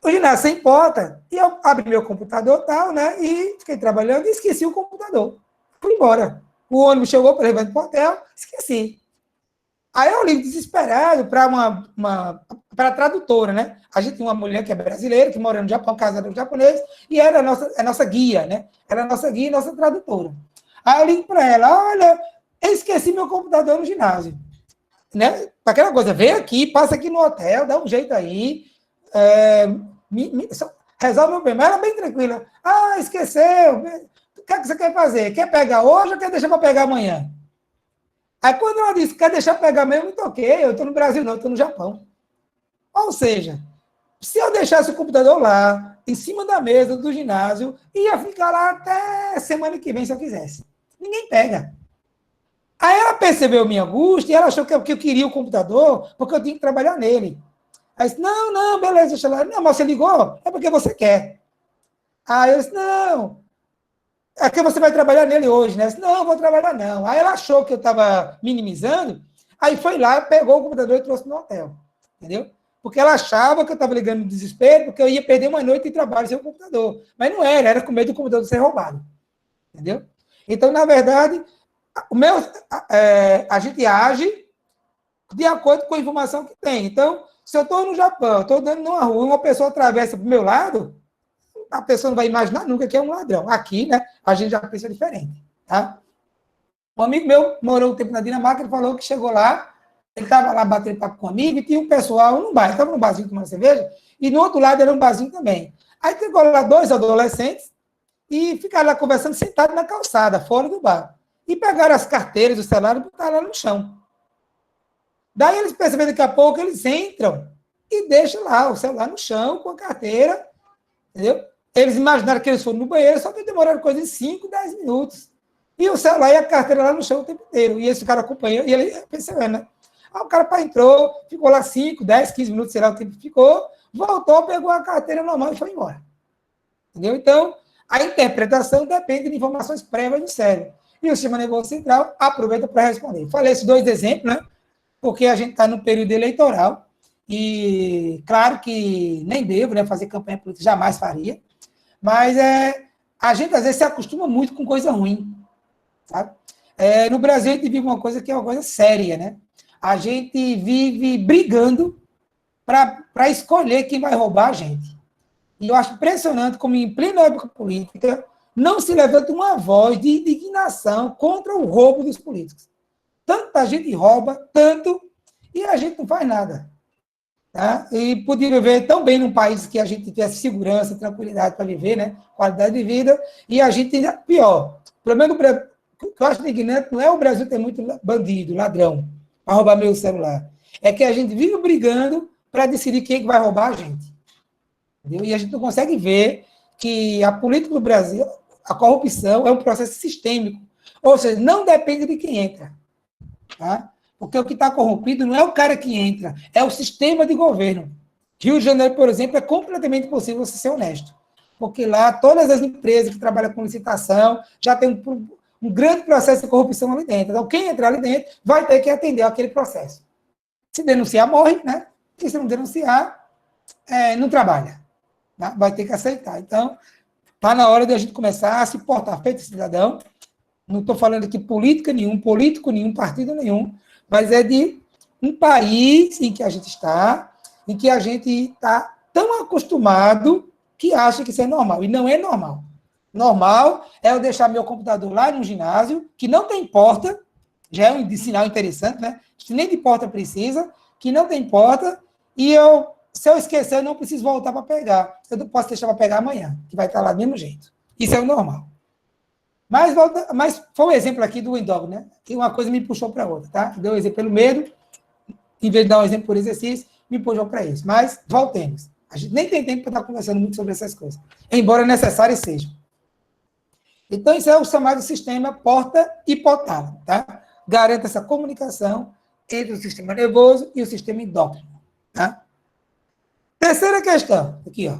O ginásio sem porta, e eu abri meu computador e tal, né? E fiquei trabalhando e esqueci o computador. Fui embora. O ônibus chegou para levar para o hotel, esqueci. Aí eu ligo desesperado para para a tradutora, né? A gente tem uma mulher que é brasileira, que mora no Japão, casada com japonês, e ela é a nossa guia, né? Ela é a nossa guia e nossa tradutora. Aí eu ligo para ela, olha, eu esqueci meu computador no ginásio. Né? Aquela coisa, vem aqui, passa aqui no hotel, dá um jeito aí, resolve o problema. Ela bem tranquila. Ah, esqueceu. O que é que você quer fazer? Quer pegar hoje ou quer deixar para pegar amanhã? Aí quando ela disse, quer deixar para pegar amanhã, eu me toquei, eu estou no Brasil não, eu estou no Japão. Ou seja, se eu deixasse o computador lá, em cima da mesa do ginásio, ia ficar lá até semana que vem, se eu quisesse. Ninguém pega. Aí ela percebeu minha angústia e ela achou que eu queria o computador porque eu tinha que trabalhar nele. Aí disse, não, beleza, deixa lá. Não, mas você ligou? É porque você quer. Aí eu disse, não, é que você vai trabalhar nele hoje, né? Eu disse, não, vou trabalhar não. Aí ela achou que eu estava minimizando, aí foi lá, pegou o computador e trouxe no hotel. Entendeu? Porque ela achava que eu estava ligando no desespero, porque eu ia perder uma noite de trabalho sem o computador. Mas não era com medo do computador ser roubado. Entendeu? Então, na verdade, a gente age de acordo com a informação que tem. Então, se eu estou no Japão, estou andando numa rua, uma pessoa atravessa para o meu lado, a pessoa não vai imaginar nunca que é um ladrão. Aqui, né, a gente já pensa diferente. Tá? Um amigo meu morou um tempo na Dinamarca, ele falou que chegou lá, ele estava lá batendo papo com um amigo e tinha um pessoal no bar, estava no barzinho tomando cerveja, e no outro lado era um barzinho também. Aí chegou lá dois adolescentes e ficaram lá conversando sentados na calçada, fora do bar. E pegaram as carteiras, o celular e botaram lá no chão. Daí eles perceberam daqui a pouco, eles entram e deixam lá o celular no chão com a carteira, entendeu? Eles imaginaram que eles foram no banheiro, só que demoraram coisa de 5, 10 minutos. E o celular e a carteira lá no chão o tempo inteiro. E eles ficaram acompanhando, e ele percebendo, né? Aí o cara entrou, ficou lá 5, 10, 15 minutos, sei lá o tempo que ficou, voltou, pegou a carteira normal e foi embora. Entendeu? Então, a interpretação depende de informações prévias do cérebro. E o sistema nervoso central aproveita para responder. Falei esses dois exemplos, né? Porque a gente está no período eleitoral e, claro que nem devo, né, fazer campanha política, jamais faria, mas a gente, às vezes, se acostuma muito com coisa ruim, sabe? No Brasil, a gente vive uma coisa que é uma coisa séria, né? A gente vive brigando para escolher quem vai roubar a gente. E eu acho impressionante como, em plena época política, não se levanta uma voz de indignação contra o roubo dos políticos. Tanta gente rouba, tanto, e a gente não faz nada. Tá? E podia viver tão bem num país que a gente tivesse segurança, tranquilidade para viver, né? Qualidade de vida, e a gente ainda pior. O problema do Brasil, o que eu acho indignante não é o Brasil ter muito bandido, ladrão, para roubar meu celular. É que a gente vive brigando para decidir quem vai roubar a gente. Entendeu? E a gente não consegue ver que a política do Brasil, a corrupção, é um processo sistêmico. Ou seja, não depende de quem entra. Tá? Porque o que está corrompido não é o cara que entra, é o sistema de governo Rio de Janeiro, por exemplo, é completamente possível você ser honesto. Porque lá, todas as empresas que trabalham com licitação já tem um grande processo de corrupção ali dentro. Então, quem entrar ali dentro vai ter que atender aquele processo. Se denunciar, morre, né? E se não denunciar, não trabalha. Tá? Vai ter que aceitar. Então, está na hora de a gente começar a se portar feito cidadão. Não estou falando aqui política nenhum, político nenhum, partido nenhum, mas é de um país em que a gente está, em que a gente está tão acostumado que acha que isso é normal. E não é normal. Normal é eu deixar meu computador lá no ginásio, que não tem porta, já é um sinal interessante, né? Nem de porta precisa, que não tem porta, e se eu esquecer, eu não preciso voltar para pegar. Eu posso deixar para pegar amanhã, que vai estar lá do mesmo jeito. Isso é o normal. Mas foi um exemplo aqui do endógeno, né? Que uma coisa me puxou para outra, tá? Deu um exemplo pelo medo, em vez de dar um exemplo por exercício, me puxou para isso. Mas voltemos. A gente nem tem tempo para estar conversando muito sobre essas coisas, embora necessárias sejam. Então, isso é o chamado sistema porta-hipotálamo, tá? Garante essa comunicação entre o sistema nervoso e o sistema endócrino, tá? Terceira questão, aqui, ó.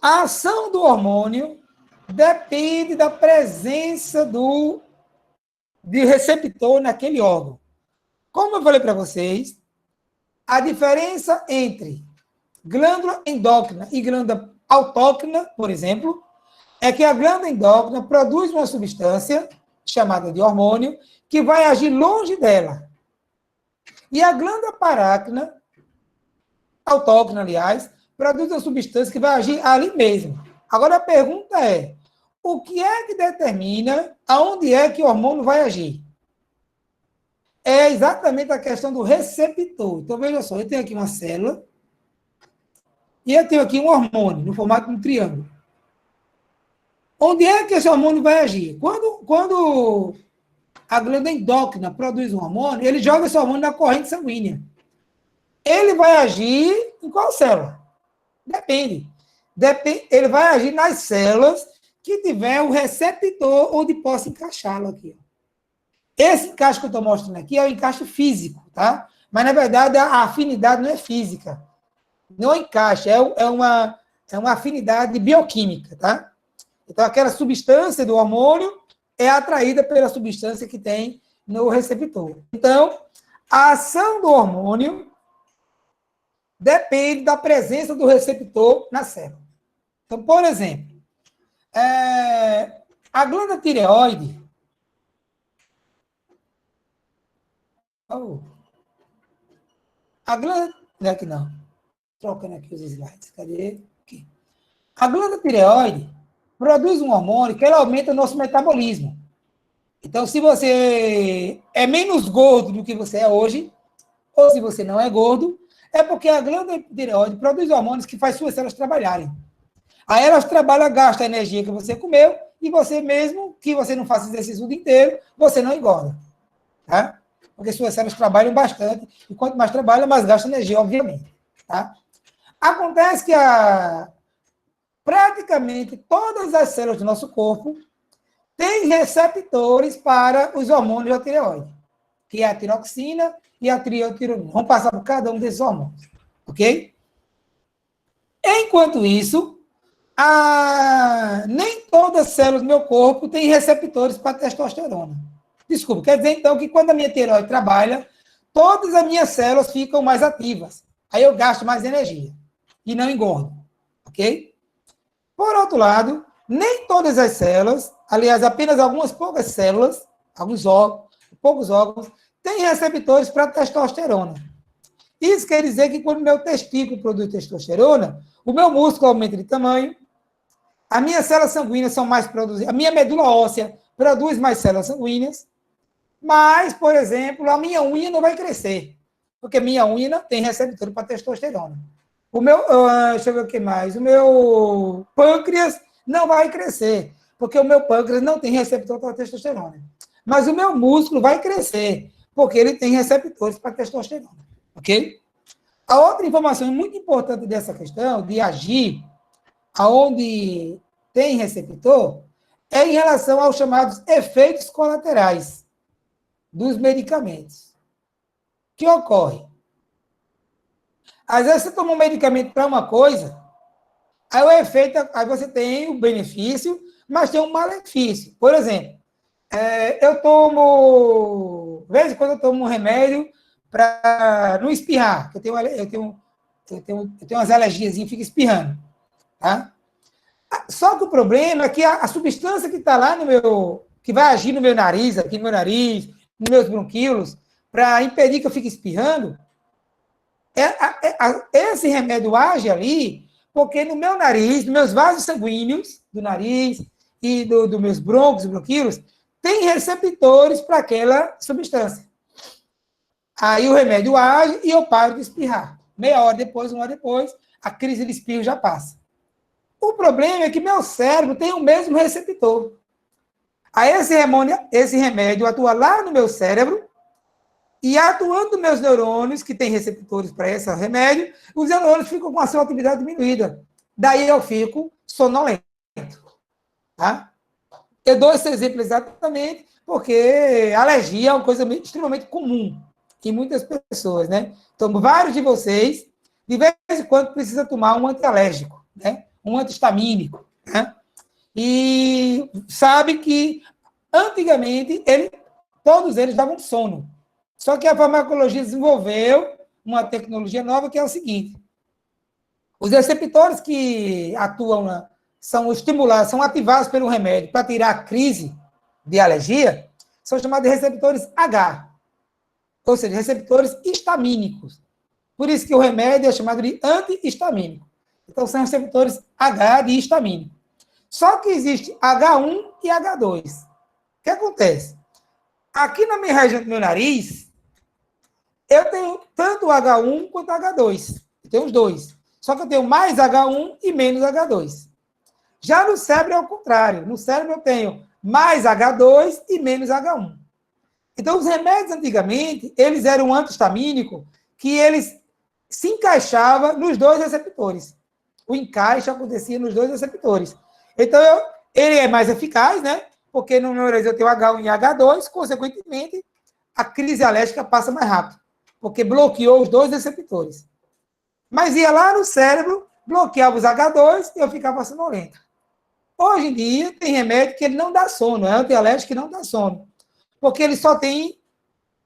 A ação do hormônio depende da presença de receptor naquele órgão. Como eu falei para vocês, a diferença entre glândula endócrina e glândula autócrina, por exemplo, é que a glândula endócrina produz uma substância chamada de hormônio que vai agir longe dela. E a glândula parácrina, autócrina, aliás, produz uma substância que vai agir ali mesmo. Agora a pergunta é, o que é que determina aonde é que o hormônio vai agir? É exatamente a questão do receptor. Então, veja só, eu tenho aqui uma célula e eu tenho aqui um hormônio, no formato de um triângulo. Onde é que esse hormônio vai agir? Quando a glândula endócrina produz um hormônio, ele joga esse hormônio na corrente sanguínea. Ele vai agir em qual célula? Depende. Ele vai agir nas células que tiver o receptor onde possa encaixá-lo aqui. Esse encaixe que eu estou mostrando aqui é o encaixe físico, tá? Mas, na verdade, a afinidade não é física. Não é encaixe, é uma afinidade bioquímica, tá? Então, aquela substância do hormônio é atraída pela substância que tem no receptor. Então, a ação do hormônio depende da presença do receptor na célula. Então, por exemplo, a glândula tireoide. A glândula. Não é que não. Trocando aqui os slides. Cadê? Aqui. A glândula tireoide produz um hormônio que ela aumenta o nosso metabolismo. Então, se você é menos gordo do que você é hoje, ou se você não é gordo, é porque a glândula tireoide produz hormônios que faz suas células trabalharem. Aí elas trabalham, gastam a energia que você comeu, e você mesmo, que você não faça exercício o dia inteiro, você não engorda. Tá? Porque suas células trabalham bastante, e quanto mais trabalha, mais gasta energia, obviamente. Tá? Acontece que praticamente todas as células do nosso corpo têm receptores para os hormônios da tireoide, que é a tiroxina e a triotironina. Vamos passar por cada um desses hormônios, ok? Enquanto isso, nem todas as células do meu corpo têm receptores para testosterona. Desculpa, quer dizer então que quando a minha tireoide trabalha, todas as minhas células ficam mais ativas. Aí eu gasto mais energia e não engordo, ok? Por outro lado, nem todas as células, aliás, apenas algumas poucas células, poucos órgãos, têm receptores para testosterona. Isso quer dizer que quando o meu testículo produz testosterona, o meu músculo aumenta de tamanho, as minhas células sanguíneas são mais produzidas, a minha medula óssea produz mais células sanguíneas, mas, por exemplo, a minha unha não vai crescer, porque minha unha não tem receptor para testosterona. Deixa eu ver o que mais, o meu pâncreas não vai crescer, porque o meu pâncreas não tem receptor para testosterona. Mas o meu músculo vai crescer, porque ele tem receptores para testosterona, ok? A outra informação muito importante dessa questão, de agir aonde tem receptor, é em relação aos chamados efeitos colaterais dos medicamentos. O que ocorre? Às vezes você toma um medicamento para uma coisa, aí o efeito, aí você tem o benefício, mas tem um malefício. Por exemplo, eu tomo, de vez em quando eu tomo um remédio para não espirrar, que eu tenho umas alergias e fico espirrando, tá? Só que o problema é que a substância que está lá no meu, que vai agir no meu nariz, aqui no meu nariz, nos meus bronquíolos, para impedir que eu fique espirrando, esse remédio age ali, porque no meu nariz, nos meus vasos sanguíneos, do nariz e dos meus brônquios, bronquíolos, tem receptores para aquela substância. Aí o remédio age e eu paro de espirrar. Meia hora depois, uma hora depois, a crise de espirro já passa. O problema é que meu cérebro tem o mesmo receptor. Aí esse remédio atua lá no meu cérebro e atuando nos meus neurônios, que têm receptores para esse remédio, os neurônios ficam com a sua atividade diminuída. Daí eu fico sonolento. Tá? Eu dou esse exemplo exatamente porque alergia é uma coisa extremamente comum em muitas pessoas, né? Então, vários de vocês, de vez em quando, precisam tomar um antialérgico, né? Um antihistamínico, né? E sabe que, antigamente, todos eles davam sono. Só que a farmacologia desenvolveu uma tecnologia nova que é o seguinte: os receptores que atuam são estimulados, são ativados pelo remédio para tirar a crise de alergia, são chamados de receptores H, ou seja, receptores histamínicos. Por isso que o remédio é chamado de antihistamínico. Então, são receptores H de histamínico. Só que existe H1 e H2. O que acontece? Aqui na minha região do meu nariz, eu tenho tanto H1 quanto H2. Eu tenho os dois. Só que eu tenho mais H1 e menos H2. Já no cérebro é o contrário. No cérebro eu tenho mais H2 e menos H1. Então, os remédios, antigamente, eles eram antihistamínicos, que eles se encaixavam nos dois receptores. O encaixe acontecia nos dois receptores. Então, ele é mais eficaz, né? Porque no meu nariz eu tenho H1 e H2, consequentemente, a crise alérgica passa mais rápido, porque bloqueou os dois receptores. Mas ia lá no cérebro, bloqueava os H2 e eu ficava sonolento. Hoje em dia, tem remédio que ele não dá sono, é antialérgico que não dá sono. Porque ele só tem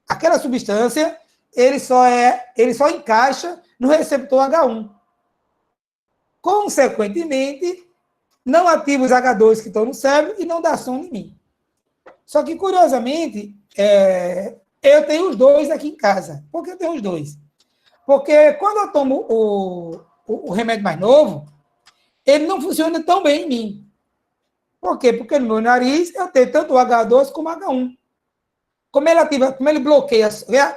aquela substância, ele só encaixa no receptor H1. Consequentemente, não ativa os H2 que estão no cérebro e não dá sono em mim. Só que, curiosamente, eu tenho os dois aqui em casa. Por que eu tenho os dois? Porque quando eu tomo o remédio mais novo, ele não funciona tão bem em mim. Por quê? Porque no meu nariz eu tenho tanto o H2 como o H1. Como ele bloqueia,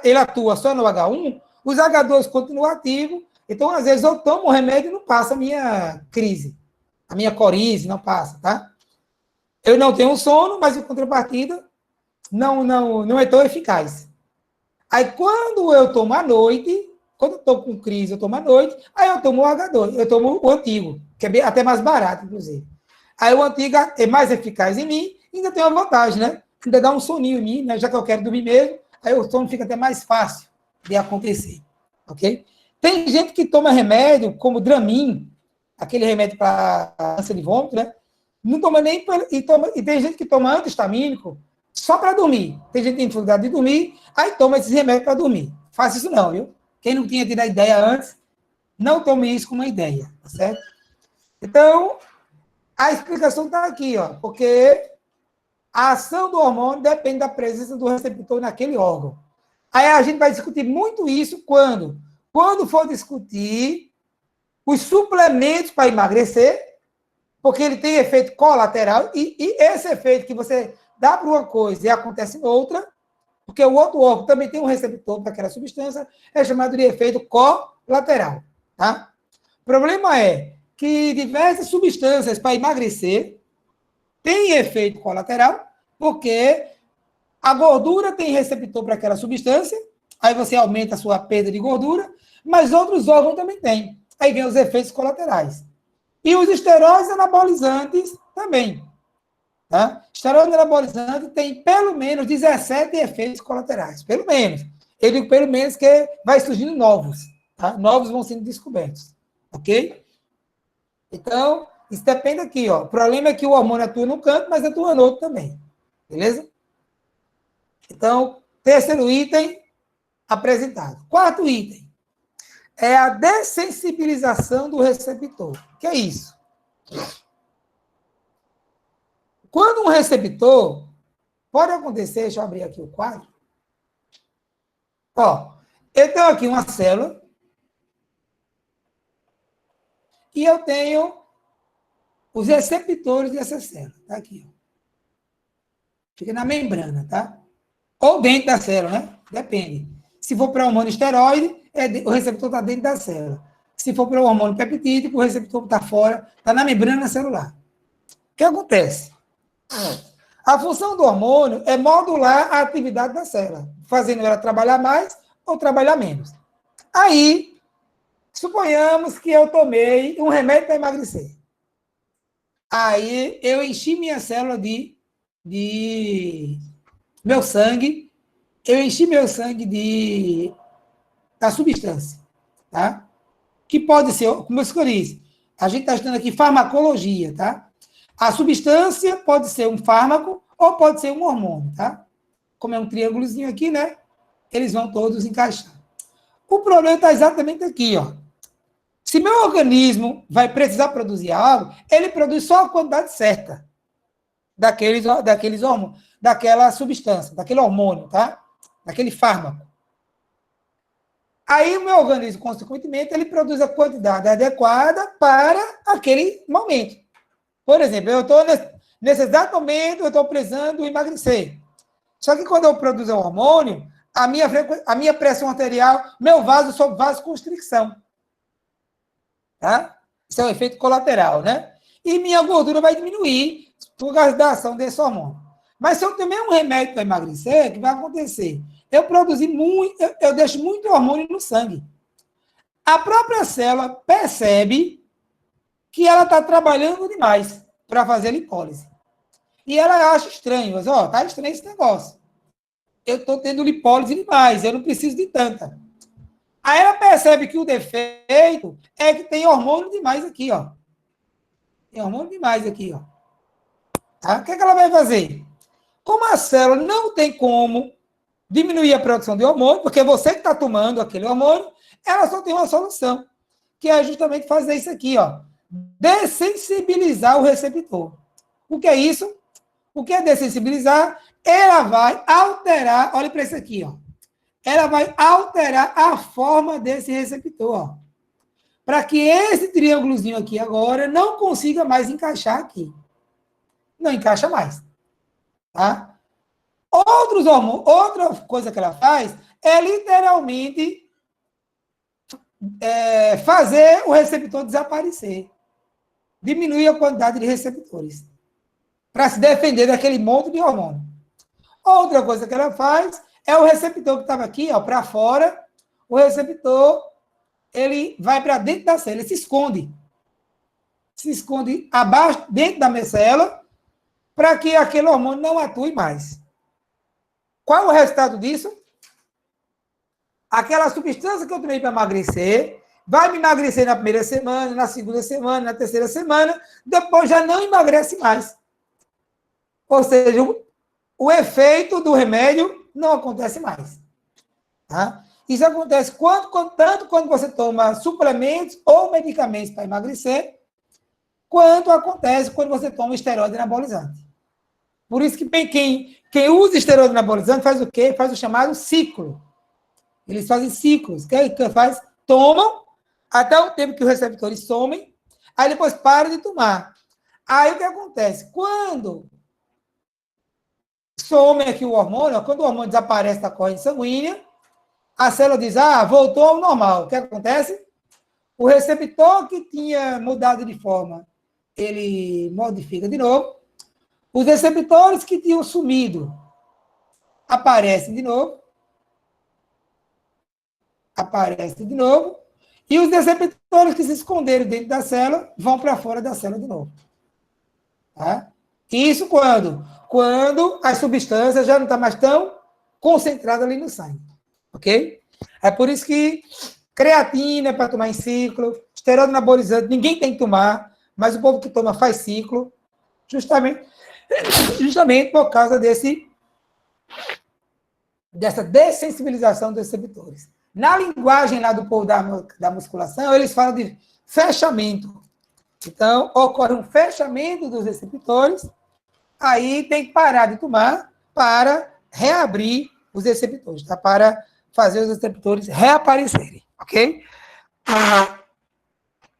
ele atua só no H1, os H2 continuam ativos, então às vezes eu tomo o remédio e não passa a minha crise, a minha corize não passa, tá? Eu não tenho sono, mas em contrapartida não é tão eficaz. Aí quando eu tomo à noite, quando eu estou com crise, eu tomo à noite, aí eu tomo o H2, eu tomo o antigo, que é até mais barato, inclusive. Aí o antigo é mais eficaz em mim, e ainda tem uma vantagem, né? Ainda dá um soninho em mim, né? Já que eu quero dormir mesmo, aí o sono fica até mais fácil de acontecer, ok? Tem gente que toma remédio, como Dramin, aquele remédio para ânsia de vômito, né? Não toma nem... E tem gente que toma antihistamínico só para dormir. Tem gente que tem dificuldade de dormir, aí toma esses remédios para dormir. Faça isso não, viu? Quem não tinha tido a ideia antes, não tome isso como uma ideia, tá certo? Então, a explicação está aqui, ó, porque a ação do hormônio depende da presença do receptor naquele órgão. Aí a gente vai discutir muito isso quando for discutir os suplementos para emagrecer, porque ele tem efeito colateral, e esse efeito que você dá para uma coisa e acontece em outra, porque o outro órgão também tem um receptor para aquela substância, é chamado de efeito colateral. Tá? O problema é que diversas substâncias para emagrecer têm efeito colateral, porque a gordura tem receptor para aquela substância, aí você aumenta a sua perda de gordura, mas outros órgãos também têm. Aí vem os efeitos colaterais. E os esteroides anabolizantes também. Tá? Esteroide anabolizante tem pelo menos 17 efeitos colaterais. Pelo menos. Eu digo pelo menos que vai surgindo novos. Tá? Novos vão sendo descobertos. Ok? Então, isso depende aqui, ó. O problema é que o hormônio atua num canto, mas atua no outro também. Beleza? Então, terceiro item apresentado. Quarto item é a dessensibilização do receptor. O que é isso? Quando um receptor, pode acontecer, deixa eu abrir aqui o quadro. Ó, eu tenho aqui uma célula e eu tenho os receptores dessa célula. Tá aqui, ó. Fica na membrana, tá? Ou dentro da célula, né? Depende. Se for para hormônio esteroide, o receptor está dentro da célula. Se for para o hormônio peptídico, o receptor está fora, está na membrana celular. O que acontece? A função do hormônio é modular a atividade da célula, fazendo ela trabalhar mais ou trabalhar menos. Aí, suponhamos que eu tomei um remédio para emagrecer. Aí, eu enchi minha célula de meu sangue, da substância, tá? Que pode ser, como eu escolhi, a gente está estudando aqui farmacologia, tá? A substância pode ser um fármaco ou pode ser um hormônio, tá? Como é um triângulozinho aqui, né? Eles vão todos encaixar. O problema está exatamente aqui, ó. Se meu organismo vai precisar produzir algo, ele produz só a quantidade certa daqueles hormônios, daquela substância, daquele hormônio, tá? Daquele fármaco. Aí o meu organismo, consequentemente, ele produz a quantidade adequada para aquele momento. Por exemplo, eu estou nesse exato momento, eu estou precisando emagrecer. Só que quando eu produzo o hormônio, a minha pressão arterial, meu vaso sob vasoconstricção. Tá? Isso é um efeito colateral, né? E minha gordura vai diminuir por causa da ação desse hormônio. Mas se eu tomar um remédio para emagrecer, o que vai acontecer? Eu deixo muito hormônio no sangue. A própria célula percebe que ela está trabalhando demais para fazer lipólise. E ela acha estranho, mas, ó, tá estranho esse negócio. Eu estou tendo lipólise demais, eu não preciso de tanta. Aí ela percebe que o defeito é que tem hormônio demais aqui, ó. Tem hormônio demais aqui, ó. Tá? O que é que ela vai fazer? Como a célula não tem como diminuir a produção de hormônio, porque você que está tomando aquele hormônio, ela só tem uma solução, que é justamente fazer isso aqui, ó. Dessensibilizar o receptor. O que é isso? O que é dessensibilizar? Ela vai alterar, olha para isso aqui, ó. Ela vai alterar a forma desse receptor, ó. Para que esse triângulozinho aqui agora não consiga mais encaixar aqui. Não encaixa mais. Tá? Outra coisa que ela faz é literalmente fazer o receptor desaparecer. Diminuir a quantidade de receptores. Para se defender daquele monte de hormônio. Outra coisa que ela faz é o receptor que estava aqui, ó, para fora. O receptor, ele vai para dentro da célula, ele se esconde. Se esconde abaixo, dentro da minha célula, para que aquele hormônio não atue mais. Qual é o resultado disso? Aquela substância que eu tomei para emagrecer, vai me emagrecer na primeira semana, na segunda semana, na terceira semana, depois já não emagrece mais. Ou seja, o efeito do remédio não acontece mais. Tá? Isso acontece tanto quando você toma suplementos ou medicamentos para emagrecer, quanto acontece quando você toma esteroide anabolizante. Por isso que quem usa esteroide anabolizante faz o quê? Faz o chamado ciclo. Eles fazem ciclos. Que faz? Tomam até o tempo que os receptores somem, aí depois param de tomar. Aí o que acontece? Quando some aqui o hormônio, quando o hormônio desaparece da corrente sanguínea, a célula diz, voltou ao normal. O que acontece? O receptor que tinha mudado de forma, ele modifica de novo. Os receptores que tinham sumido aparecem de novo. E os receptores que se esconderam dentro da célula vão para fora da célula de novo. Tá? Isso quando? Quando a substância já não está mais tão concentrada ali no sangue. Ok? É por isso que Creatina é para tomar em ciclo, esteroide anabolizante, ninguém tem que tomar, mas o povo que toma faz ciclo, justamente por causa dessa dessensibilização dos receptores. Na linguagem lá do povo da musculação, eles falam de fechamento. Então, ocorre um fechamento dos receptores, aí tem que parar de tomar para reabrir os receptores, tá? Para fazer os receptores reaparecerem, ok?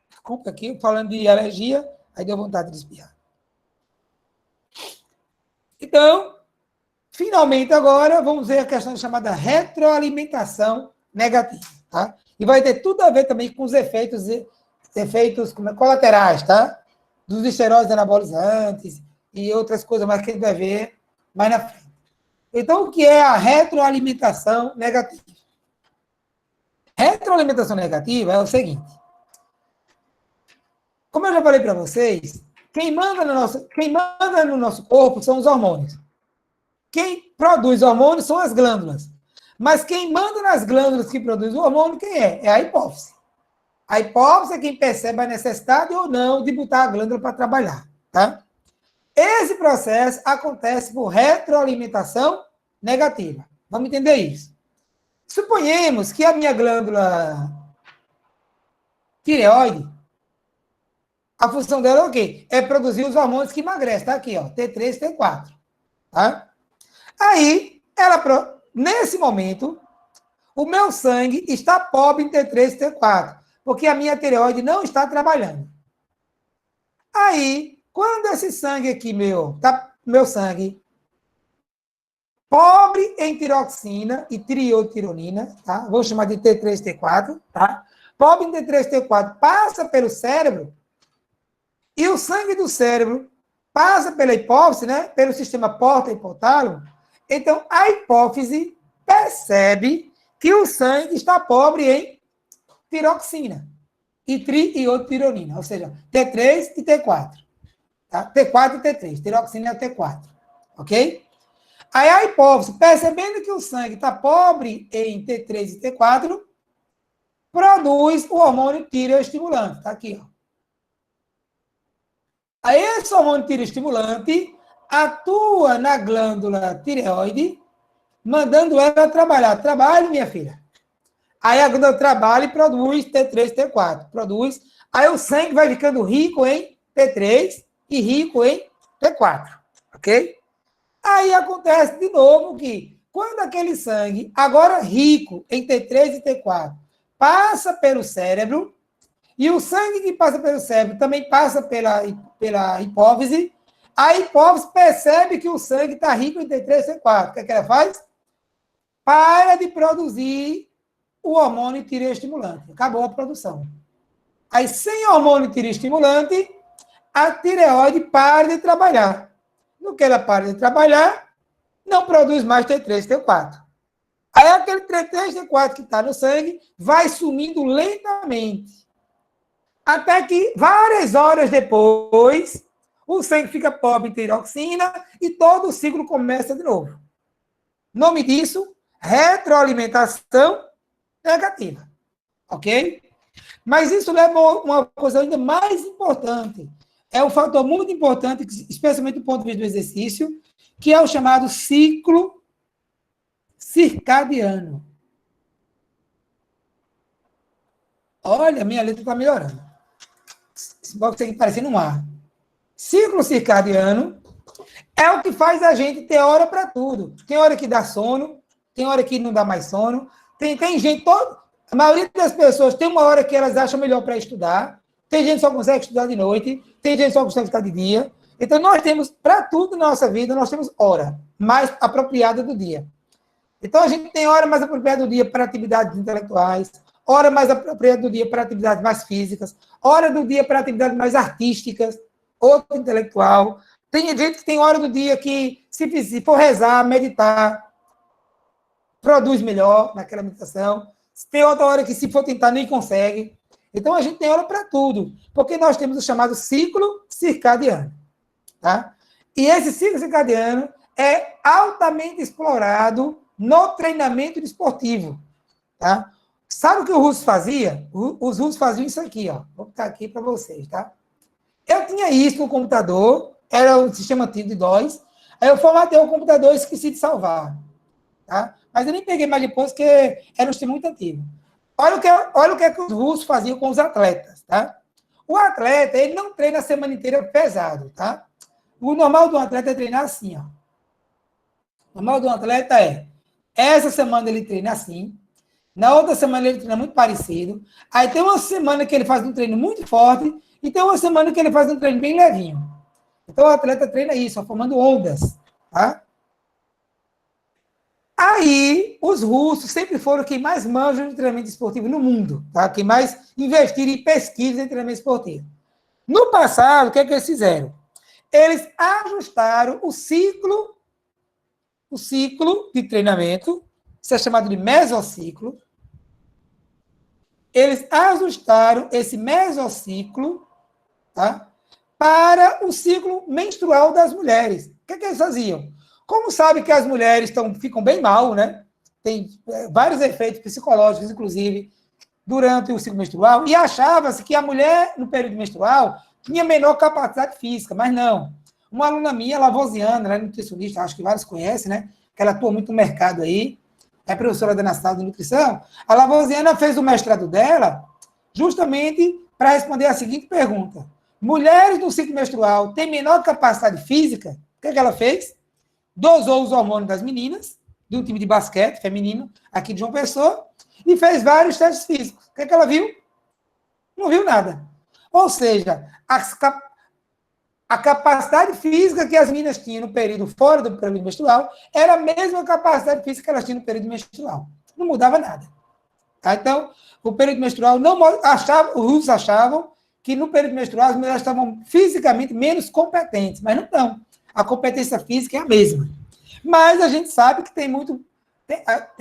Desculpa aqui, falando de alergia, aí deu vontade de espirrar. Então, finalmente agora, vamos ver a questão chamada retroalimentação negativa, tá? E vai ter tudo a ver também com os efeitos colaterais, tá? Dos esteroides anabolizantes e outras coisas mais que a gente vai ver mais na frente. Então, o que é a retroalimentação negativa? Retroalimentação negativa é o seguinte. Como eu já falei para vocês, quem manda no nosso corpo são os hormônios. Quem produz hormônios são as glândulas. Mas quem manda nas glândulas que produzem o hormônio, quem é? É a hipófise. A hipófise é quem percebe a necessidade ou não de botar a glândula para trabalhar, tá? Esse processo acontece por retroalimentação negativa. Vamos entender isso. Suponhamos que a minha glândula tireoide, a função dela é o quê? É produzir os hormônios que emagrecem, tá aqui, ó, T3 e T4, tá? Aí, nesse momento, o meu sangue está pobre em T3 e T4, porque a minha tireoide não está trabalhando. Aí, quando esse sangue aqui, meu sangue, pobre em tiroxina e triotironina, tá? Vou chamar de T3 e T4, tá? Pobre em T3 e T4 passa pelo cérebro e o sangue do cérebro passa pela hipófise, né? Pelo sistema porta-hipotálamo. Então, a hipófise percebe que o sangue está pobre em tiroxina e triotironina, ou seja, T3 e T4. Tá? T4 e T3, tiroxina é o T4, ok? Aí a hipófise, percebendo que o sangue está pobre em T3 e T4, produz o hormônio tireoestimulante, tá aqui, ó. Aí esse hormônio tireoestimulante atua na glândula tireoide, mandando ela trabalhar. Trabalhe, minha filha. Aí a glândula trabalha e produz T3 e T4. Produz. Aí o sangue vai ficando rico em T3 e rico em T4. Ok? Aí acontece de novo que, quando aquele sangue, agora rico em T3 e T4, passa pelo cérebro, e o sangue que passa pelo cérebro também passa pela hipófise, a hipófise percebe que o sangue está rico em T3 e T4. O que é que ela faz? Para de produzir o hormônio tireoestimulante. Acabou a produção. Aí, sem hormônio tireoestimulante, a tireoide para de trabalhar. No que ela para de trabalhar, não produz mais T3 e T4. Aí aquele T3 e T4 que está no sangue vai sumindo lentamente. Até que, várias horas depois, o sangue fica pobre em tiroxina e todo o ciclo começa de novo. Nome disso, retroalimentação negativa. Ok? Mas isso leva a uma coisa ainda mais importante. É um fator muito importante, especialmente do ponto de vista do exercício, que é o chamado ciclo circadiano. Olha, minha letra está melhorando. Esse box aqui parecendo um ar. Ciclo circadiano é o que faz a gente ter hora para tudo. Tem hora que dá sono, tem hora que não dá mais sono. Tem gente, a maioria das pessoas tem uma hora que elas acham melhor para estudar. Tem gente que só consegue estudar de noite, tem gente que só consegue estudar de dia. Então, nós temos, para tudo na nossa vida, nós temos hora mais apropriada do dia. Então, a gente tem hora mais apropriada do dia para atividades intelectuais, hora mais apropriada do dia para atividades mais físicas, hora do dia para atividades mais artísticas, outra intelectual. Tem gente que tem hora do dia que, se for rezar, meditar, produz melhor naquela meditação. Tem outra hora que, se for tentar, nem consegue. Então, a gente tem hora para tudo, porque nós temos o chamado ciclo circadiano. Tá? E esse ciclo circadiano é altamente explorado no treinamento desportivo. Tá? Sabe o que o russo fazia? Os russos faziam isso aqui, ó. Vou botar aqui para vocês, tá? Eu tinha isso no computador, era o sistema antigo de DOS, aí eu formatei o computador e esqueci de salvar, tá? Mas eu nem peguei mais depois, porque era um sistema muito antigo. Olha o que os russos faziam com os atletas, tá? O atleta, ele não treina a semana inteira pesado, tá? O normal do atleta é treinar assim, ó. O normal do atleta essa semana ele treina assim, na outra semana ele treina muito parecido, aí tem uma semana que ele faz um treino muito forte, e tem uma semana que ele faz um treino bem levinho. Então o atleta treina isso, ó, formando ondas, tá? Aí, os russos sempre foram quem mais manjam de treinamento esportivo no mundo, tá? Quem mais investiram em pesquisa em treinamento esportivo. No passado, o que é que eles fizeram? Eles ajustaram o ciclo de treinamento, isso é chamado de mesociclo. Eles ajustaram esse mesociclo, tá? Para o ciclo menstrual das mulheres. O que é que eles faziam? Como sabe que as mulheres ficam bem mal, né? Tem vários efeitos psicológicos, inclusive, durante o ciclo menstrual, e achava-se que a mulher, no período menstrual, tinha menor capacidade física, mas não. Uma aluna minha, Lavosiana, ela é nutricionista, acho que vários conhecem, né? Que ela atua muito no mercado aí, é professora da Nacional de Nutrição. A Lavosiana fez o mestrado dela justamente para responder a seguinte pergunta. Mulheres no ciclo menstrual têm menor capacidade física? O que é que ela fez? Dosou os hormônios das meninas, de um time de basquete feminino, aqui de João Pessoa, e fez vários testes físicos. O que é que ela viu? Não viu nada. Ou seja, a capacidade física que as meninas tinham no período fora do período menstrual era a mesma capacidade física que elas tinham no período menstrual. Não mudava nada. Tá? Então, o período menstrual, os russos achavam que no período menstrual as mulheres estavam fisicamente menos competentes, mas não estão. A competência física é a mesma. Mas a gente sabe que tem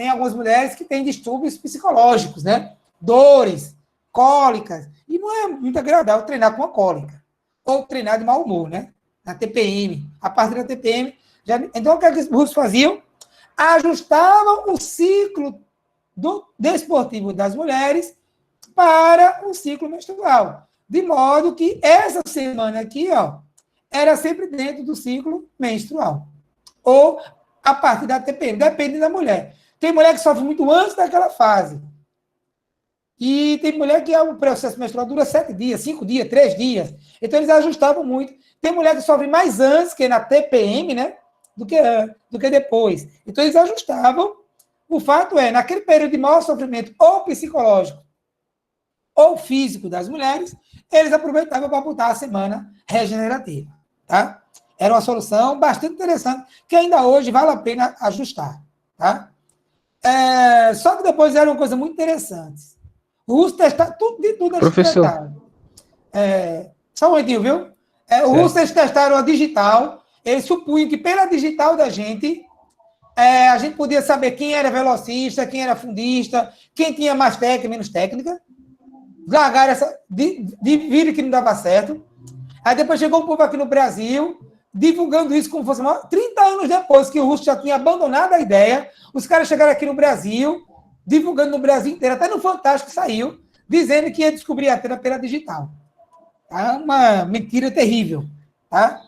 algumas mulheres que têm distúrbios psicológicos, né? Dores, cólicas. E não é muito agradável treinar com uma cólica. Ou treinar de mau humor, né? Na TPM. A partir da TPM. Então, o que os russos faziam? Ajustavam o ciclo desportivo das mulheres para o ciclo menstrual. De modo que essa semana aqui, ó, era sempre dentro do ciclo menstrual. Ou a partir da TPM, depende da mulher. Tem mulher que sofre muito antes daquela fase. E tem mulher que o processo menstrual dura 7 dias, 5 dias, 3 dias. Então, eles ajustavam muito. Tem mulher que sofre mais antes, que é na TPM, né? Do que depois. Então, eles ajustavam. O fato é, naquele período de maior sofrimento, ou psicológico, ou físico das mulheres, eles aproveitavam para botar a semana regenerativa. Tá? Era uma solução bastante interessante, que ainda hoje vale a pena ajustar. Tá? Só que depois era uma coisa muito interessante. O russo testaram tudo eles testaram. Só um momentinho, viu? O russo eles testaram a digital, eles supunham que pela digital da gente, a gente podia saber quem era velocista, quem era fundista, quem tinha mais técnica, menos técnica. Largaram viram que não dava certo. Aí depois chegou um povo aqui no Brasil, divulgando isso como fosse 30 anos depois que o russo já tinha abandonado a ideia, os caras chegaram aqui no Brasil, divulgando no Brasil inteiro, até no Fantástico saiu, dizendo que ia descobrir a antena pela digital. Tá? Uma mentira terrível. Tá?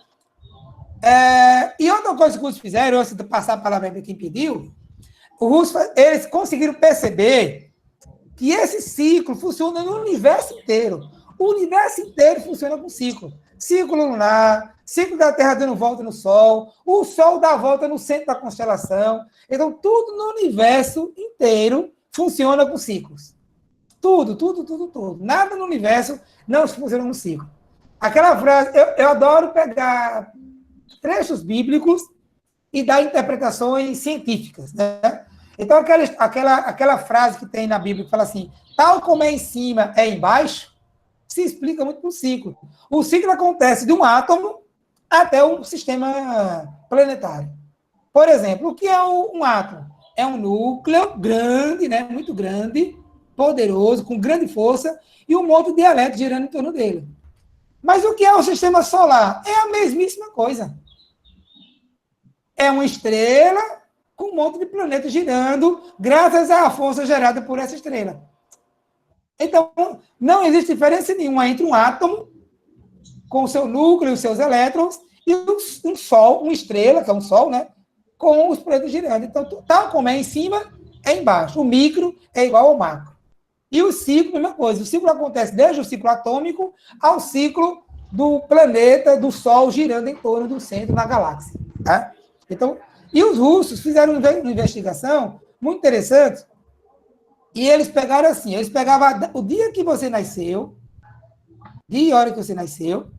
E outra coisa que os russos fizeram, antes de passar a palavra para quem pediu, eles conseguiram perceber que esse ciclo funciona no universo inteiro. O universo inteiro funciona com ciclo. Ciclo lunar, ciclo da Terra dando volta no Sol, o Sol dá volta no centro da constelação. Então, tudo no universo inteiro funciona com ciclos. Tudo. Nada no universo não funciona com ciclo. Aquela frase, eu adoro pegar trechos bíblicos e dar interpretações científicas, né? Então, aquela frase que tem na Bíblia que fala assim, tal como é em cima, é embaixo, se explica muito com o ciclo. O ciclo acontece de um átomo até um sistema planetário. Por exemplo, o que é um átomo? É um núcleo grande, né, muito grande, poderoso, com grande força, e um monte de elétrons girando em torno dele. Mas o que é o sistema solar? É a mesmíssima coisa. É uma estrela com um monte de planetas girando, graças à força gerada por essa estrela. Então, não existe diferença nenhuma entre um átomo, com o seu núcleo e os seus elétrons, e um Sol, uma estrela, que é um Sol, né? Com os planetas girando. Então, tal como é em cima, é embaixo. O micro é igual ao macro. E o ciclo, mesma coisa. O ciclo acontece desde o ciclo atômico ao ciclo do planeta, do Sol, girando em torno do centro na galáxia. Tá? Então, e os russos fizeram uma investigação muito interessante, e eles pegaram assim, eles pegavam o dia que você nasceu, dia e hora que você nasceu,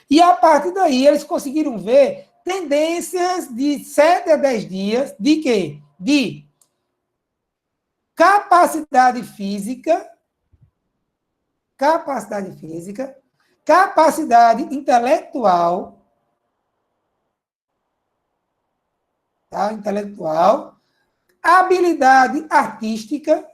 e a partir daí eles conseguiram ver tendências de 7 a 10 dias de quê? De capacidade física, capacidade intelectual, tá? Intelectual, habilidade artística,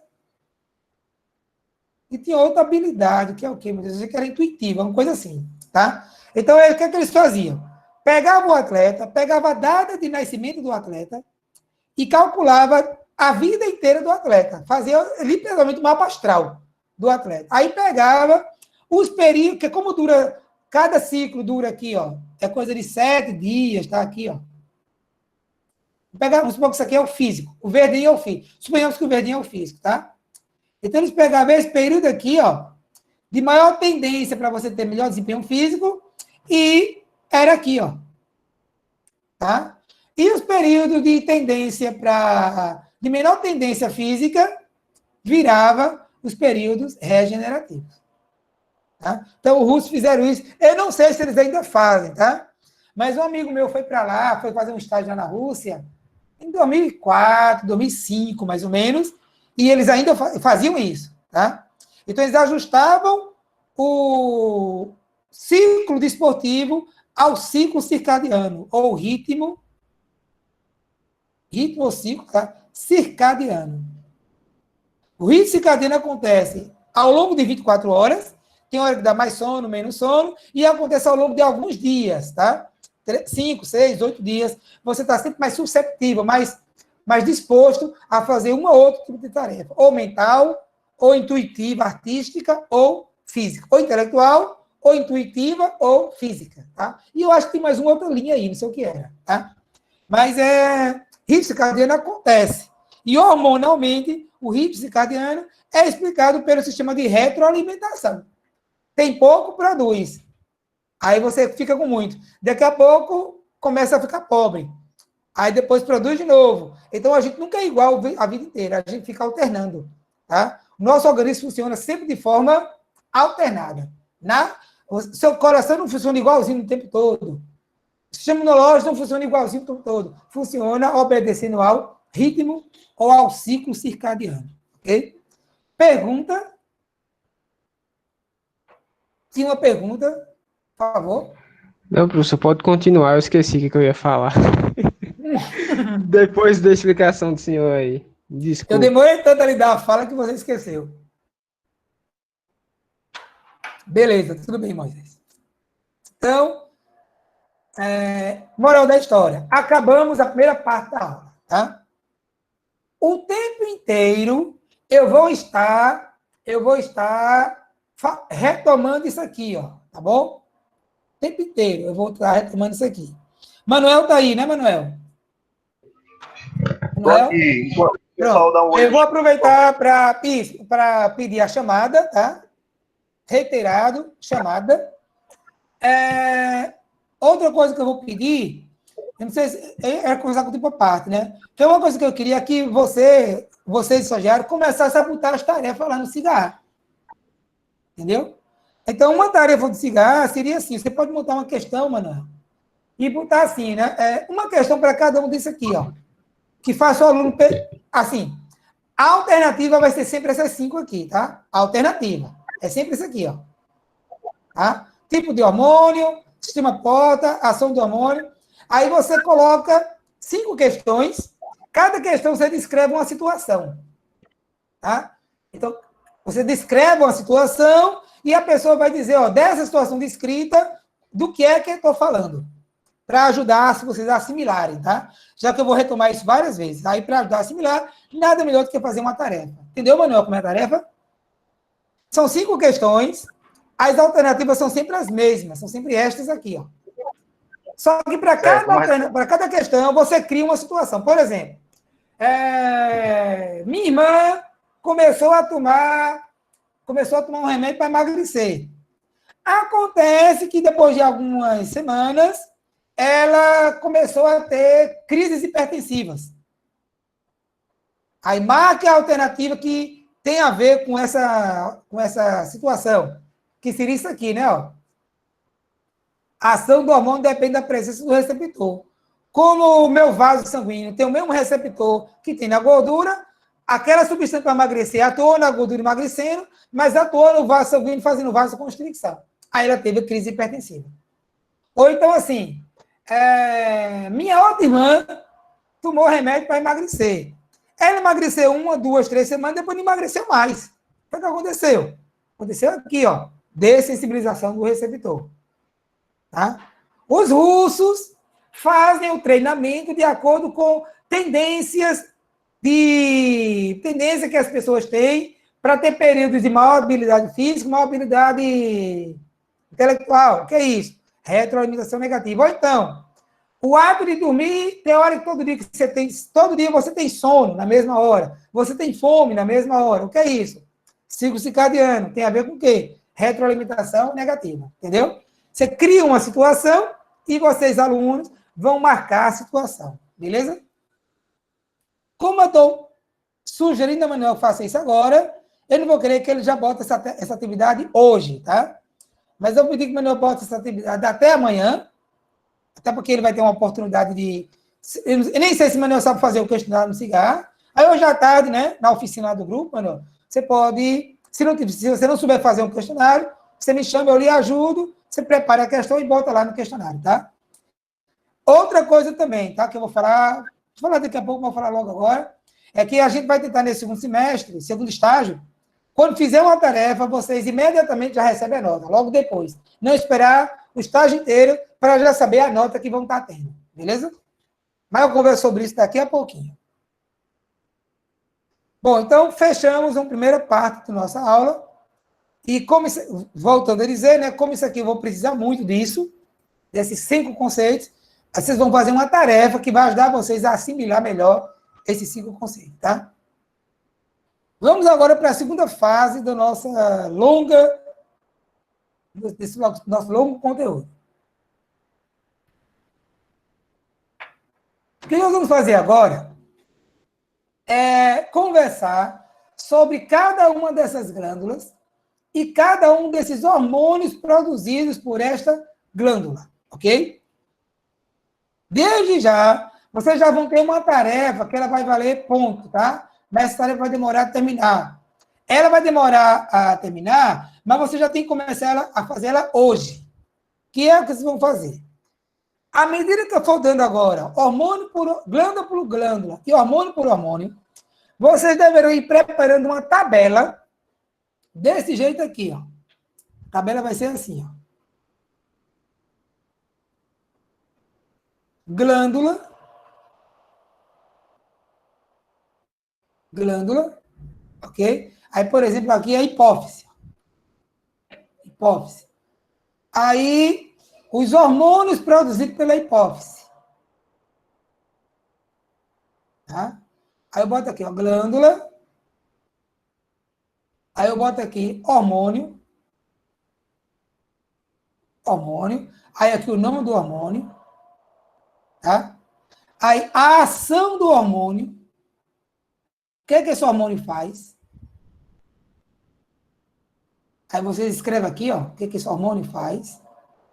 e tinha outra habilidade, que é o quê? Muitas vezes que era intuitiva, uma coisa assim, tá? Então, o que é que eles faziam? Pegavam o atleta, pegava a data de nascimento do atleta e calculava a vida inteira do atleta. Fazia literalmente um mapa astral do atleta. Aí pegava os períodos, que como dura, cada ciclo dura aqui, ó, é coisa de 7 dias, tá aqui, ó. Vamos supor que isso aqui é o físico, o verdinho é o físico. Suponhamos que o verdinho é o físico, tá? Então, eles pegavam esse período aqui, ó, de maior tendência para você ter melhor desempenho físico, e era aqui, ó. Tá? E os períodos de tendência de menor tendência física virava os períodos regenerativos. Tá? Então, os russos fizeram isso. Eu não sei se eles ainda fazem, tá? Mas um amigo meu foi para lá, foi fazer um estágio lá na Rússia, em 2004, 2005, mais ou menos, e eles ainda faziam isso, tá? Então, eles ajustavam o ciclo desportivo ao ciclo circadiano, ou ritmo ou ciclo, tá? Circadiano. O ritmo circadiano acontece ao longo de 24 horas, tem hora que dá mais sono, menos sono, e acontece ao longo de alguns dias, tá? 5, 6, 8 dias, você está sempre mais susceptível, mais disposto a fazer uma ou outra tipo de tarefa, ou mental, ou intuitiva, artística, ou física, ou intelectual, ou intuitiva, ou física, tá? E eu acho que tem mais uma outra linha aí, não sei o que era, tá? Mas ritmo circadiano acontece. E hormonalmente, o ritmo circadiano é explicado pelo sistema de retroalimentação. Tem pouco, produz. Aí você fica com muito. Daqui a pouco, começa a ficar pobre. Aí depois produz de novo. Então, a gente nunca é igual a vida inteira. A gente fica alternando. Tá? O nosso organismo funciona sempre de forma alternada. O seu coração não funciona igualzinho o tempo todo. O sistema imunológico não funciona igualzinho o tempo todo. Funciona obedecendo ao ritmo ou ao ciclo circadiano. Ok? Pergunta? Tinha uma pergunta, por favor. Não, professor, pode continuar. Eu esqueci o que eu ia falar. Depois da explicação do senhor aí. Desculpa. Eu demorei tanto a lhe dar a fala que você esqueceu. Beleza, tudo bem, Moisés. Então, moral da história. Acabamos a primeira parte da aula, tá? O tempo inteiro eu vou estar retomando isso aqui, ó, tá bom? O tempo inteiro eu vou estar retomando isso aqui. Manuel tá aí, né, Manuel? Manuel? Pronto. Eu vou aproveitar para pedir a chamada, tá? Reiterado, chamada. Outra coisa que eu vou pedir, eu não sei se é conversar com o tempo à parte, né? Que é uma coisa que eu queria que vocês, estagiários, começassem a botar as tarefas lá no cigarro. Entendeu? Então, uma tarefa do cigarro seria assim: você pode montar uma questão, Manuel, e botar assim, né? Uma questão para cada um disso aqui, ó. Que faça o aluno. Assim, a alternativa vai ser sempre essas 5 aqui, tá? A alternativa. É sempre isso aqui, ó. Tá? Tipo de hormônio, sistema porta, ação do hormônio. Aí você coloca 5 questões. Cada questão você descreve uma situação. Tá? Então, você descreve uma situação e a pessoa vai dizer, ó, dessa situação descrita, do que é que eu estou falando. Para ajudar vocês a assimilarem, tá? Já que eu vou retomar isso várias vezes. Aí, para ajudar a assimilar, nada melhor do que fazer uma tarefa. Entendeu, Manuel, como é a tarefa? São 5 questões, as alternativas são sempre as mesmas, são sempre estas aqui, ó. Só que para cada questão, você cria uma situação. Por exemplo, minha irmã começou a tomar um remédio para emagrecer. Acontece que depois de algumas semanas, ela começou a ter crises hipertensivas. Aí marque a alternativa que tem a ver com essa situação, que seria isso aqui, né? Ó. A ação do hormônio depende da presença do receptor. Como o meu vaso sanguíneo tem o mesmo receptor que tem na gordura, aquela substância para emagrecer atuou na gordura emagrecendo, mas atuou no vaso sanguíneo fazendo vasoconstricção. Aí ela teve crise hipertensiva. Ou então, assim, minha outra irmã tomou remédio para emagrecer. Ela emagreceu 1, 2, 3 semanas, depois não emagreceu mais. O que aconteceu? Aconteceu aqui, ó, dessensibilização do receptor. Tá? Os russos fazem o treinamento de acordo com tendências que as pessoas têm para ter períodos de maior habilidade física, maior habilidade intelectual. O que é isso? Retroalimentação negativa. Ou então, o hábito de dormir, tem hora que todo dia você tem sono na mesma hora, você tem fome na mesma hora. O que é isso? Ciclo circadiano. Tem a ver com o quê? Retroalimentação negativa. Entendeu? Você cria uma situação e vocês, alunos, vão marcar a situação. Beleza? Como eu estou sugerindo a Manuel faça isso agora, eu não vou querer que ele já bote essa atividade hoje, tá? Mas eu pedi que o Manuel bote essa atividade até amanhã, até porque ele vai ter uma oportunidade de... Eu nem sei se o Manuel sabe fazer o questionário no cigarro. Aí hoje à tarde, né, na oficina do grupo, Manuel, você pode... Se você não souber fazer um questionário, você me chama, eu lhe ajudo, você prepara a questão e bota lá no questionário, tá? Outra coisa também, tá? Que eu vou falar daqui a pouco, vou falar logo agora, é que a gente vai tentar nesse segundo semestre, segundo estágio, quando fizer uma tarefa, vocês imediatamente já recebem a nota, logo depois. Não esperar o estágio inteiro para já saber a nota que vão estar tendo, beleza? Mas eu converso sobre isso daqui a pouquinho. Bom, então, fechamos uma primeira parte da nossa aula. E como isso, voltando a dizer, né, como isso aqui eu vou precisar muito disso, desses 5 conceitos, vocês vão fazer uma tarefa que vai ajudar vocês a assimilar melhor esses 5 conceitos, tá? Vamos agora para a segunda fase da desse nosso longo conteúdo. O que nós vamos fazer agora é conversar sobre cada uma dessas glândulas e cada um desses hormônios produzidos por esta glândula, ok? Desde já, vocês já vão ter uma tarefa que ela vai valer ponto, tá? Mas essa tarefa vai demorar a terminar. Ela vai demorar a terminar, mas você já tem que começar a fazer ela hoje. Que é o que vocês vão fazer. À medida que eu for dando agora, glândula por glândula e hormônio por hormônio, vocês deverão ir preparando uma tabela desse jeito aqui, ó. A tabela vai ser assim, ó. Glândula, ok? Aí, por exemplo, aqui é a hipófise. Hipófise. Aí, os hormônios produzidos pela hipófise. Tá? Aí eu boto aqui, ó, glândula. Aí eu boto aqui hormônio. Aí aqui o nome do hormônio. Tá? Aí a ação do hormônio. O que é que esse hormônio faz? Aí vocês escrevem aqui, ó, o que é que esse hormônio faz.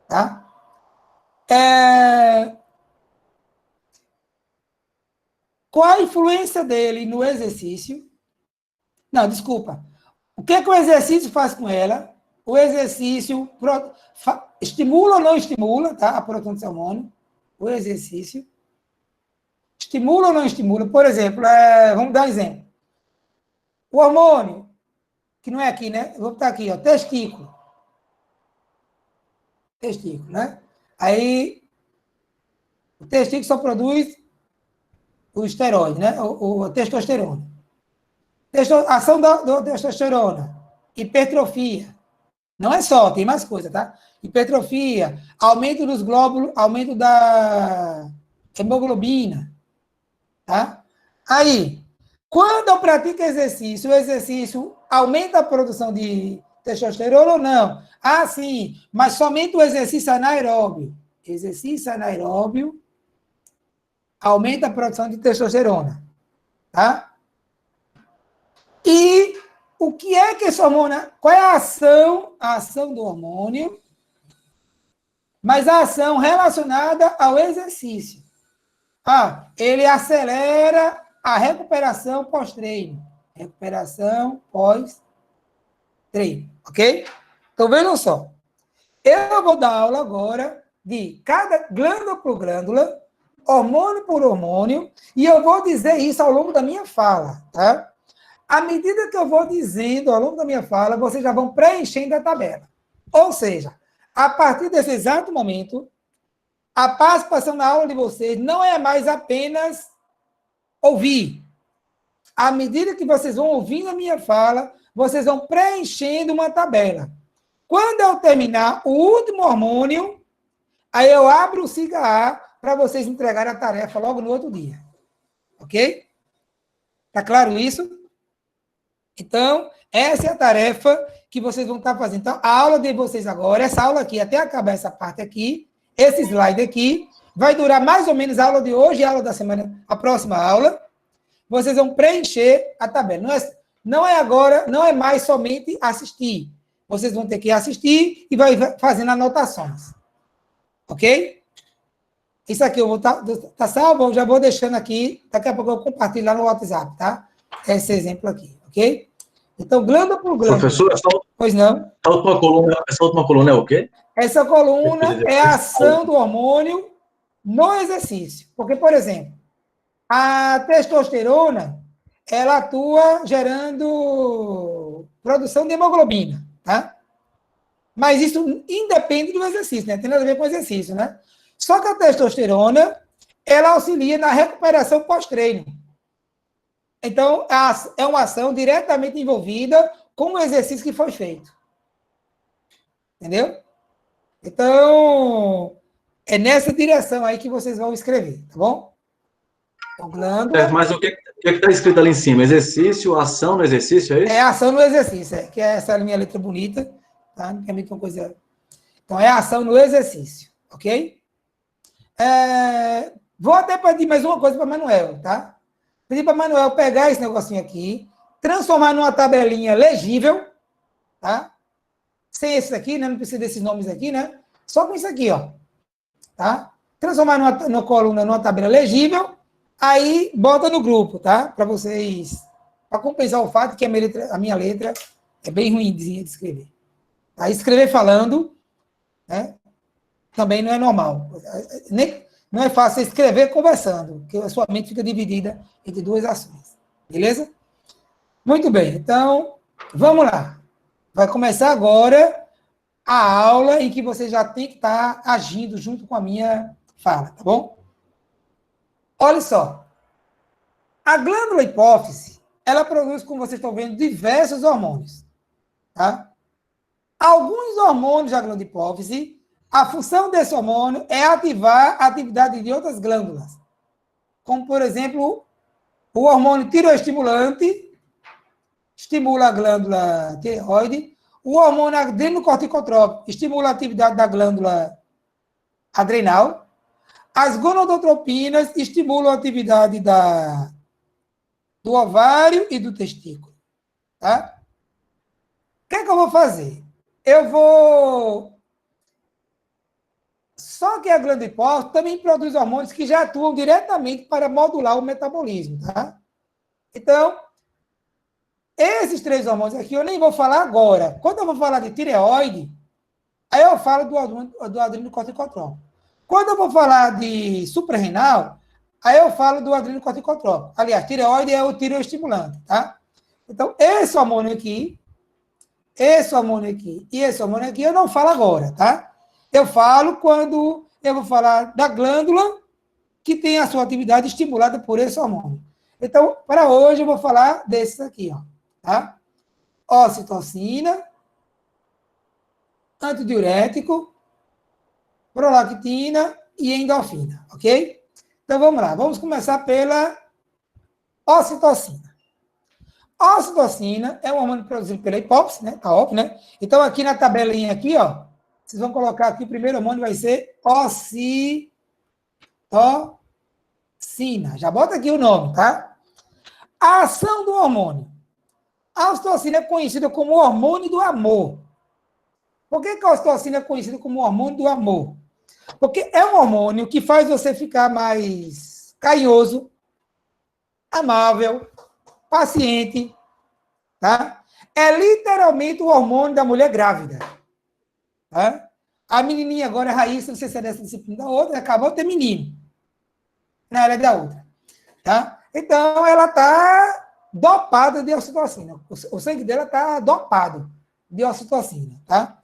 Tá? Qual a influência dele no exercício? Não, desculpa. O que é que o exercício faz com ela? O exercício estimula ou não estimula, tá? A produção desse hormônio. O exercício estimula ou não estimula? Por exemplo, vamos dar um exemplo. O hormônio, que não é aqui, né? Eu vou botar aqui, ó, testículo. Testículo, né? Aí, o testículo só produz o esteroide, né? A testosterona. Ação da testosterona. hipertrofia. Não é só, tem mais coisa, tá? Hipertrofia, aumento dos glóbulos, aumento da hemoglobina, tá? Aí, quando eu pratico exercício, o exercício aumenta a produção de testosterona ou não? Ah, sim, mas somente o exercício anaeróbio. Exercício anaeróbio aumenta a produção de testosterona, tá? E o que é que esse hormônio... Qual é a ação? A ação do hormônio, mas a ação relacionada ao exercício. Ah, ele acelera a recuperação pós-treino. Recuperação pós-treino, ok? Então, vejam só. Eu vou dar aula agora de cada glândula por glândula, hormônio por hormônio, e eu vou dizer isso ao longo da minha fala, tá? À medida que eu vou dizendo ao longo da minha fala, vocês já vão preenchendo a tabela. Ou seja, a partir desse exato momento, a participação na aula de vocês não é mais apenas ouvir. À medida que vocês vão ouvindo a minha fala, vocês vão preenchendo uma tabela. Quando eu terminar o último hormônio, aí eu abro o SIGA-A para vocês entregarem a tarefa logo no outro dia. Ok? Tá claro isso? Então, essa é a tarefa que vocês vão estar fazendo. Então, a aula de vocês agora, essa aula aqui, até acabar essa parte aqui, esse slide aqui, vai durar mais ou menos a aula de hoje e a aula da semana, a próxima aula. Vocês vão preencher a tabela. Não é agora, não é mais somente assistir. Vocês vão ter que assistir e vai fazendo anotações. Ok? Isso aqui eu vou tá salvo, eu já vou deixando aqui, daqui a pouco eu compartilho lá no WhatsApp, tá? Esse exemplo aqui, ok? Então, glândula por glândula. Professor, Pois não? Essa última coluna é o quê? Essa coluna é a ação do hormônio no exercício. Porque, por exemplo, a testosterona, ela atua gerando produção de hemoglobina, tá? Mas isso independe do exercício, né? Tem nada a ver com o exercício, né? Só que a testosterona, ela auxilia na recuperação pós-treino. Então, é uma ação diretamente envolvida com o exercício que foi feito. Entendeu? Então, é nessa direção aí que vocês vão escrever, tá bom? Então, glândula... Mas o que está escrito ali em cima? Exercício, ação no exercício, é isso? É ação no exercício, que é essa minha letra bonita, tá? Não é muito uma coisa... Então, é ação no exercício, ok? Vou até pedir mais uma coisa para Manuel, tá? Pedir para Manuel pegar esse negocinho aqui, transformar numa tabelinha legível, tá? Sem esse aqui, né? Não precisa desses nomes aqui, né? Só com isso aqui, ó. Tá? Transformar numa coluna, numa tabela legível, aí bota no grupo, tá? Para vocês, para compensar o fato que a minha letra é bem ruimzinha de escrever. Tá? Escrever falando, né? Também não é normal. Não é fácil escrever conversando, porque a sua mente fica dividida entre duas ações. Beleza? Muito bem. Então, vamos lá. Vai começar agora a aula em que você já tem que estar agindo junto com a minha fala, tá bom? Olha só. A glândula hipófise, ela produz, como vocês estão vendo, diversos hormônios. Tá? Alguns hormônios da glândula hipófise, a função desse hormônio é ativar a atividade de outras glândulas. Como, por exemplo, o hormônio tiroestimulante, estimula a glândula tireoide. O hormônio adrenocorticotrópico estimula a atividade da glândula adrenal. As gonadotropinas estimulam a atividade do ovário e do testículo. Tá? O que é que eu vou fazer? Eu vou... Só que a glândula hipófise também produz hormônios que já atuam diretamente para modular o metabolismo, tá? Então, esses três hormônios aqui eu nem vou falar agora. Quando eu vou falar de tireoide, aí eu falo do adrenocorticotrópico. Quando eu vou falar de suprarrenal, aí eu falo do adrenocorticotrópico. Aliás, tireoide é o tireoestimulante, tá? Então, esse hormônio aqui e esse hormônio aqui eu não falo agora, tá? Eu falo quando eu vou falar da glândula que tem a sua atividade estimulada por esse hormônio. Então, para hoje, eu vou falar desses aqui, ó, tá? ocitocina, antidiurético, prolactina e endorfina, ok? Então, vamos lá. Vamos começar pela ocitocina. A ocitocina é um hormônio produzido pela hipófise, né? Tá óbvio, né? Então, aqui na tabelinha aqui, ó, vocês vão colocar aqui, o primeiro hormônio vai ser ocitocina. Já bota aqui o nome, tá? A ação do hormônio. A ocitocina é conhecida como hormônio do amor. Por que a ocitocina é conhecida como hormônio do amor? Porque é um hormônio que faz você ficar mais carinhoso, amável, paciente, tá? É literalmente o hormônio da mulher grávida, tá? A menininha agora, a Raíssa, não sei se é dessa disciplina da outra, acabou de ter menino. Na área da outra, tá? Então, ela está dopada de ocitocina. O sangue dela está dopado de ocitocina, tá?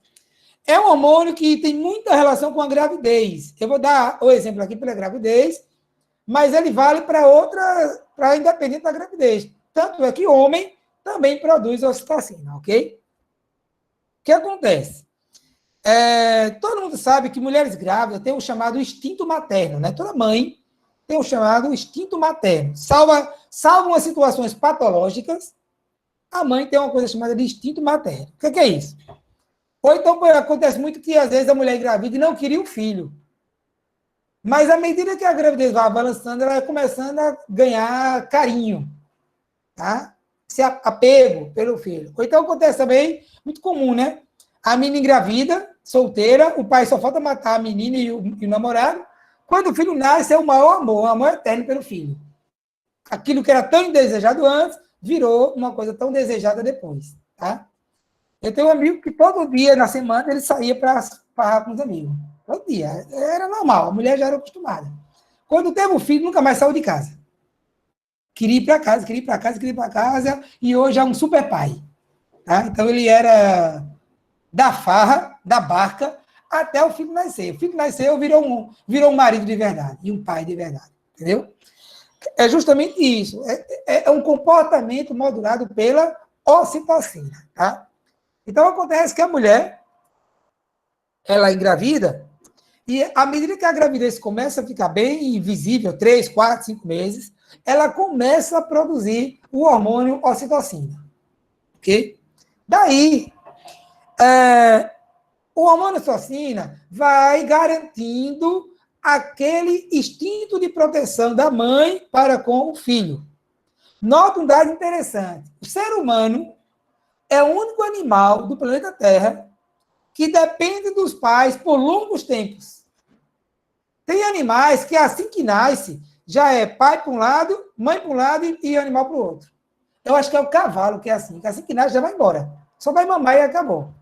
É um hormônio que tem muita relação com a gravidez. Eu vou dar o exemplo aqui pela gravidez, mas ele vale para outra, para independente da gravidez. Tanto é que homem também produz ocitocina, ok? O que acontece? Todo mundo sabe que mulheres grávidas têm o chamado instinto materno, né? Toda mãe tem o chamado instinto materno. Salvo as situações patológicas, a mãe tem uma coisa chamada de instinto materno. O que é isso? Ou então acontece muito que, às vezes, a mulher engravida e não queria o filho. Mas, à medida que a gravidez vai avançando, ela vai começando a ganhar carinho, tá? Esse apego pelo filho. Ou então acontece também, muito comum, né? A menina engravida, solteira, o pai só falta matar a menina e o namorado. Quando o filho nasce, é o maior amor, um amor eterno pelo filho. Aquilo que era tão indesejado antes, virou uma coisa tão desejada depois, tá? Eu tenho um amigo que todo dia, na semana, ele saía para farrar com os amigos. Todo dia. Era normal, a mulher já era acostumada. Quando teve o filho, nunca mais saiu de casa. Queria ir para casa, queria ir para casa, queria ir para casa, e hoje é um super pai. Tá? Então, ele era da farra, da barca, até o filho nascer. O filho nasceu, virou um marido de verdade, e um pai de verdade. Entendeu? É justamente isso. É um comportamento modulado pela ocitocina, tá? Então, acontece que a mulher, ela engravida, e à medida que a gravidez começa a ficar bem visível, 3, 4, 5 meses, ela começa a produzir o hormônio ocitocina. Ok? Daí, o hormônio ocitocina vai garantindo aquele instinto de proteção da mãe para com o filho. Nota um dado interessante. O ser humano é o único animal do planeta Terra que depende dos pais por longos tempos. Tem animais que, assim que nasce, já é pai para um lado, mãe para um lado e animal para o outro. Eu acho que é o cavalo que é assim que nasce já vai embora. Só vai mamar e acabou.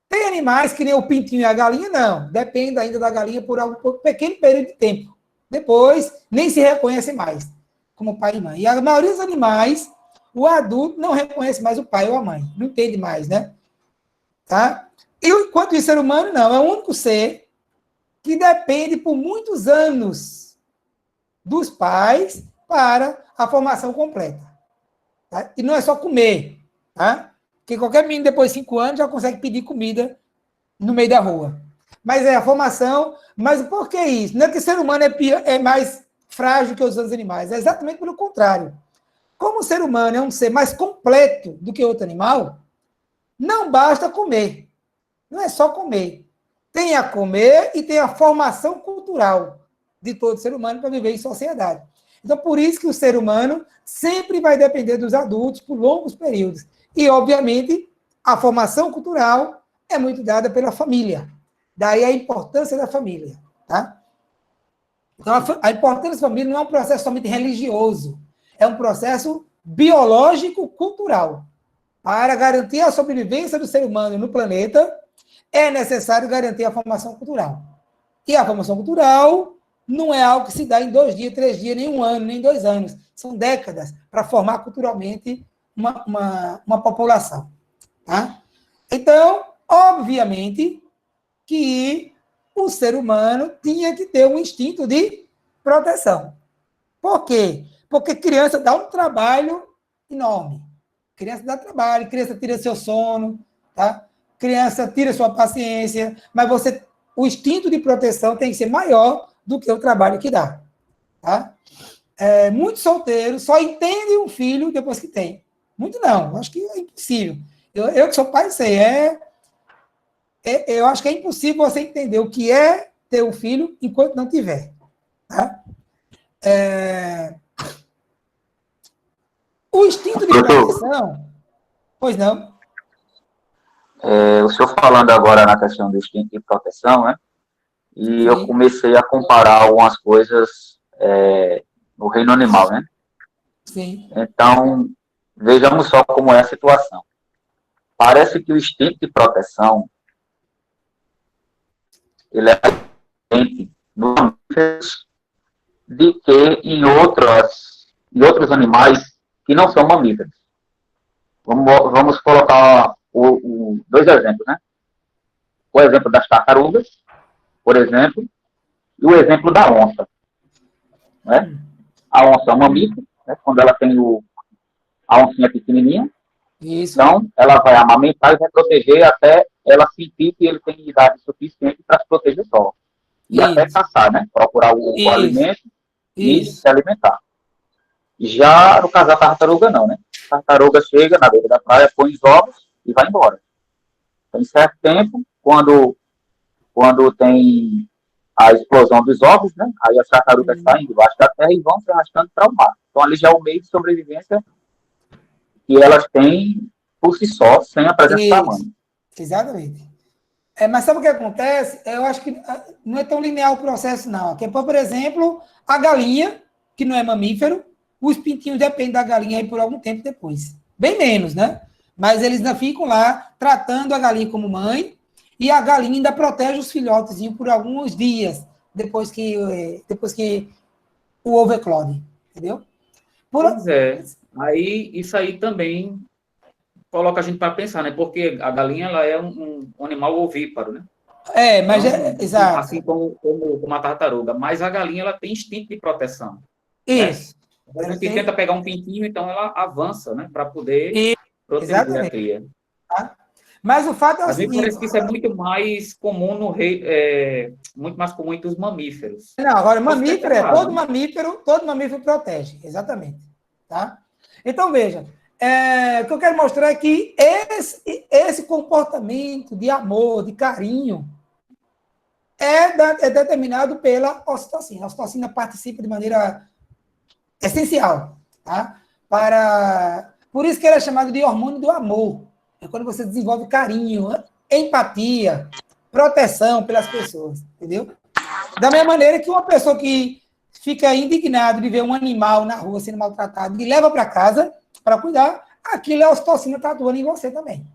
Tem animais que nem o pintinho e a galinha, não. Depende ainda da galinha por um pequeno período de tempo. Depois, nem se reconhece mais como pai e mãe. E a maioria dos animais, o adulto não reconhece mais o pai ou a mãe. Não entende mais, né? Tá? E enquanto o ser humano, não. É o único ser que depende por muitos anos dos pais para a formação completa. Tá? E não é só comer, tá? Porque qualquer menino, depois de 5 anos, já consegue pedir comida no meio da rua. Mas é a formação. Mas por que isso? Não é que o ser humano é mais frágil que os outros animais. É exatamente pelo contrário. Como o ser humano é um ser mais completo do que outro animal, não basta comer. Não é só comer. Tem a comer e tem a formação cultural de todo ser humano para viver em sociedade. Então, por isso que o ser humano sempre vai depender dos adultos por longos períodos. E, obviamente, a formação cultural é muito dada pela família. Daí a importância da família. Tá? Então, a importância da família não é um processo somente religioso. É um processo biológico-cultural. Para garantir a sobrevivência do ser humano no planeta, é necessário garantir a formação cultural. E a formação cultural não é algo que se dá em 2 dias, 3 dias, nem 1 ano, nem 2 anos. São décadas para formar culturalmente uma população. Tá? Então, obviamente, que o ser humano tinha que ter um instinto de proteção. Por quê? Porque criança dá um trabalho enorme. Criança dá trabalho, criança tira seu sono, tá? Criança tira sua paciência, mas o instinto de proteção tem que ser maior do que o trabalho que dá, tá? Muitos solteiros só entendem um filho depois que tem. Muito não, acho que é impossível. Eu que sou pai, sei, eu acho que é impossível você entender o que é ter um filho enquanto não tiver, tá? O instinto de proteção, pois não? O senhor falando agora na questão do instinto de proteção, né? E Sim. eu comecei a comparar algumas coisas no reino animal, né? Sim. Então, vejamos só como é a situação. Parece que o instinto de proteção ele é diferente nos mamíferos de que em outros animais que não são mamíferos. Vamos colocar dois exemplos, né? O exemplo das tartarugas, por exemplo, e o exemplo da onça. Né? A onça é um mamífero, né? Quando ela tem a oncinha pequenininha, Isso. então ela vai amamentar e vai proteger até ela sentir que ele tem idade suficiente para se proteger só. E Isso. até caçar, né? Procurar o alimento e Isso. se alimentar. Já no caso da tartaruga, não, né? A tartaruga chega na beira da praia, põe os ovos e vai embora. Tem certo tempo, quando tem a explosão dos ovos, né? Aí as tartarugas saem debaixo da terra e vão se arrastando para o mar. Então ali já é o meio de sobrevivência que elas têm por si só, sem a presença da mãe. Exatamente. Mas sabe o que acontece? Eu acho que não é tão linear o processo, não. Que, por exemplo, a galinha, que não é mamífero, os pintinhos dependem da galinha aí por algum tempo depois. Bem menos, né? Mas eles ainda ficam lá tratando a galinha como mãe e a galinha ainda protege os filhotezinhos por alguns dias depois que o ovo eclode. Entendeu? Pois é. Aí, isso aí também coloca a gente para pensar, né? Porque a galinha ela é um animal ovíparo, né? Mas então, exato. Assim como a tartaruga. Mas a galinha ela tem instinto de proteção. Isso. Né? A gente tenta pegar um pintinho, então ela avança, né? Para poder proteger exatamente. a cria. Tá? Mas o fato é o seguinte... Parece que isso é muito mais comum muito mais comum entre os mamíferos. Não, agora mamífero todo mamífero protege, exatamente. Tá? Então, veja, o que eu quero mostrar é que esse comportamento de amor, de carinho, é determinado pela ocitocina. A ocitocina participa de maneira essencial, tá? Por isso que ele é chamado de hormônio do amor. É quando você desenvolve carinho, empatia, proteção pelas pessoas, entendeu? Da mesma maneira que uma pessoa que fica indignada de ver um animal na rua sendo maltratado e leva para casa para cuidar, aquilo é a ocitocina tá atuando em você também.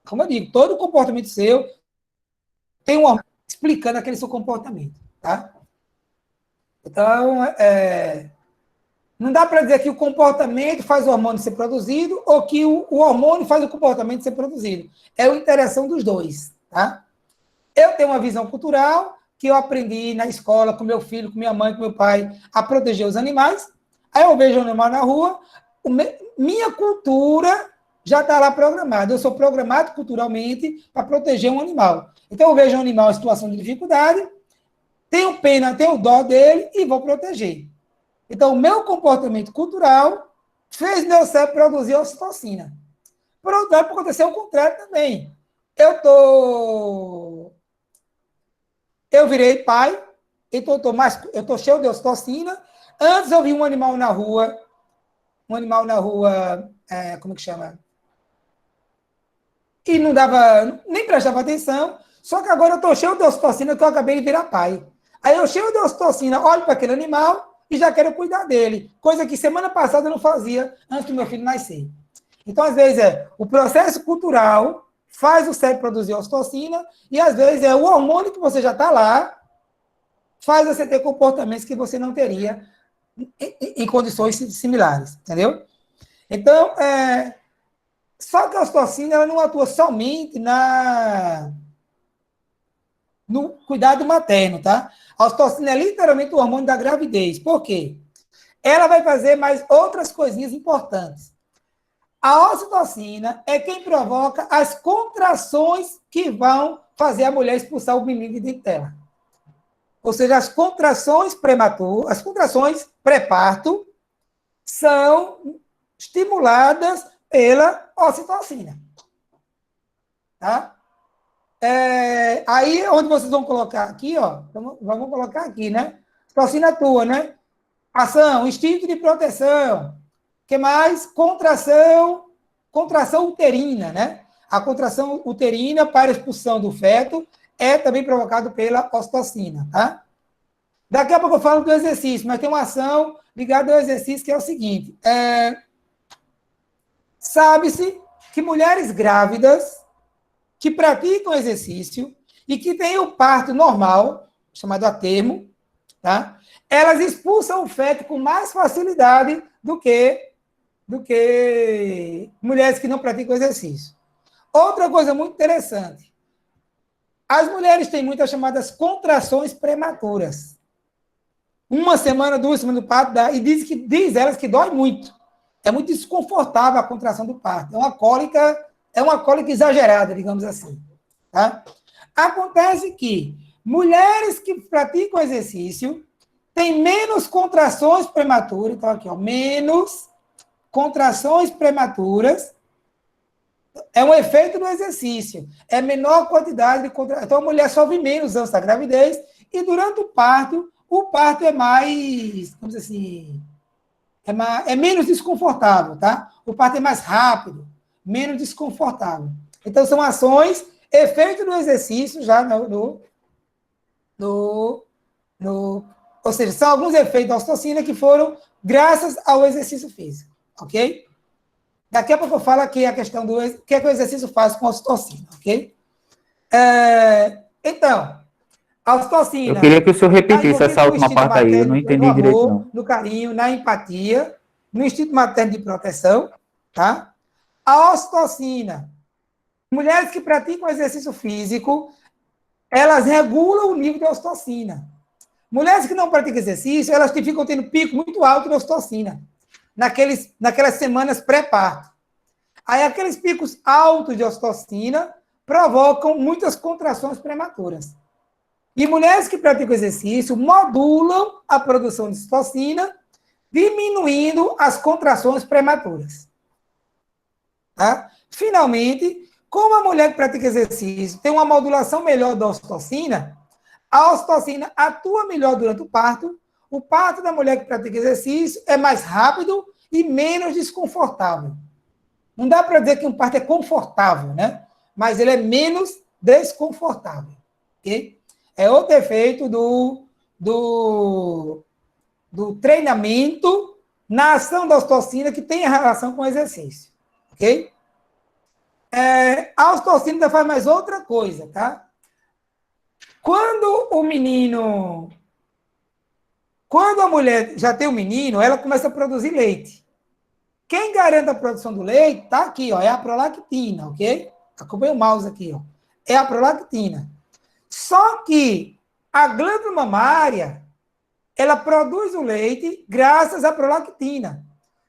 Como eu digo, todo comportamento seu tem um hormônio explicando aquele seu comportamento, tá? Então, não dá para dizer que o comportamento faz o hormônio ser produzido ou que o hormônio faz o comportamento ser produzido. É a interação dos dois, tá? Eu tenho uma visão cultural que eu aprendi na escola com meu filho, com minha mãe, com meu pai, a proteger os animais. Aí eu vejo um animal na rua, minha cultura já está lá programada. Eu sou programado culturalmente para proteger um animal. Então eu vejo um animal em situação de dificuldade, tenho pena, tenho dó dele e vou proteger. Então, o meu comportamento cultural fez meu cérebro produzir ocitocina. Pronto, vai acontecer o contrário também. Eu virei pai, então eu estou cheio de ocitocina. Antes eu vi um animal na rua, como que chama? E não dava, nem prestava atenção, só que agora eu estou cheio de ocitocina que eu acabei de virar pai. Aí eu cheio de ocitocina, olho para aquele animal e já quero cuidar dele, coisa que semana passada eu não fazia antes do meu filho nascer. Então, às vezes, o processo cultural faz o cérebro produzir ocitocina e, às vezes, o hormônio que você já está lá faz você ter comportamentos que você não teria em condições similares, entendeu? Então, só que a ocitocina ela não atua somente no cuidado materno, tá? A ocitocina é literalmente o hormônio da gravidez. Por quê? Ela vai fazer mais outras coisinhas importantes. A ocitocina é quem provoca as contrações que vão fazer a mulher expulsar o menino de dentro dela. Ou seja, as contrações prematuras, as contrações pré-parto são estimuladas pela ocitocina. Tá? Aí, onde vocês vão colocar aqui, ó, vamos colocar aqui, né? Ocitocina atua, né? Ação, instinto de proteção. O que mais? Contração uterina, né? A contração uterina para a expulsão do feto é também provocado pela ocitocina, tá? Daqui a pouco eu falo do exercício, mas tem uma ação ligada ao exercício que é o seguinte. Sabe-se que mulheres grávidas que praticam exercício e que têm o parto normal, chamado a termo, tá? Elas expulsam o feto com mais facilidade do que mulheres que não praticam exercício. Outra coisa muito interessante. As mulheres têm muitas chamadas contrações prematuras. 1 semana, 2 semanas do parto, e diz elas que dói muito. É muito desconfortável a contração do parto. É uma cólica exagerada, digamos assim. Tá? Acontece que mulheres que praticam exercício têm menos contrações prematuras. Então, aqui, ó, menos contrações prematuras. É um efeito do exercício. É menor quantidade de contrações. Então, a mulher sofre menos antes da gravidez e durante o parto é mais, vamos dizer assim, é menos desconfortável, tá? O parto é mais rápido, menos desconfortável. Então, são ações, efeito do exercício, já ou seja, são alguns efeitos da ocitocina que foram graças ao exercício físico, ok? Daqui a pouco eu falo aqui a questão do que é que o exercício faz com a ocitocina, ok? Então, a ocitocina... Eu queria que o senhor repetisse essa última parte aí, eu não entendi direito, não. No carinho, na empatia, no instinto materno de proteção, tá? A ocitocina, mulheres que praticam exercício físico, elas regulam o nível de ocitocina. Mulheres que não praticam exercício, elas ficam tendo pico muito alto de ocitocina, naquelas semanas pré-parto. Aí, aqueles picos altos de ocitocina provocam muitas contrações prematuras. E mulheres que praticam exercício modulam a produção de ocitocina, diminuindo as contrações prematuras. Tá? Finalmente, como a mulher que pratica exercício tem uma modulação melhor da ocitocina, a ocitocina atua melhor durante o parto da mulher que pratica exercício é mais rápido e menos desconfortável. Não dá para dizer que um parto é confortável, né? Mas ele é menos desconfortável. Ok? É outro efeito do treinamento na ação da ocitocina que tem relação com o exercício. Ok? A ocitocina ainda faz mais outra coisa, tá? Quando a mulher já tem o menino, ela começa a produzir leite. Quem garante a produção do leite tá aqui, ó, é a prolactina, ok? Acompanha o mouse aqui, ó. É a prolactina. Só que a glândula mamária, ela produz o leite graças à prolactina.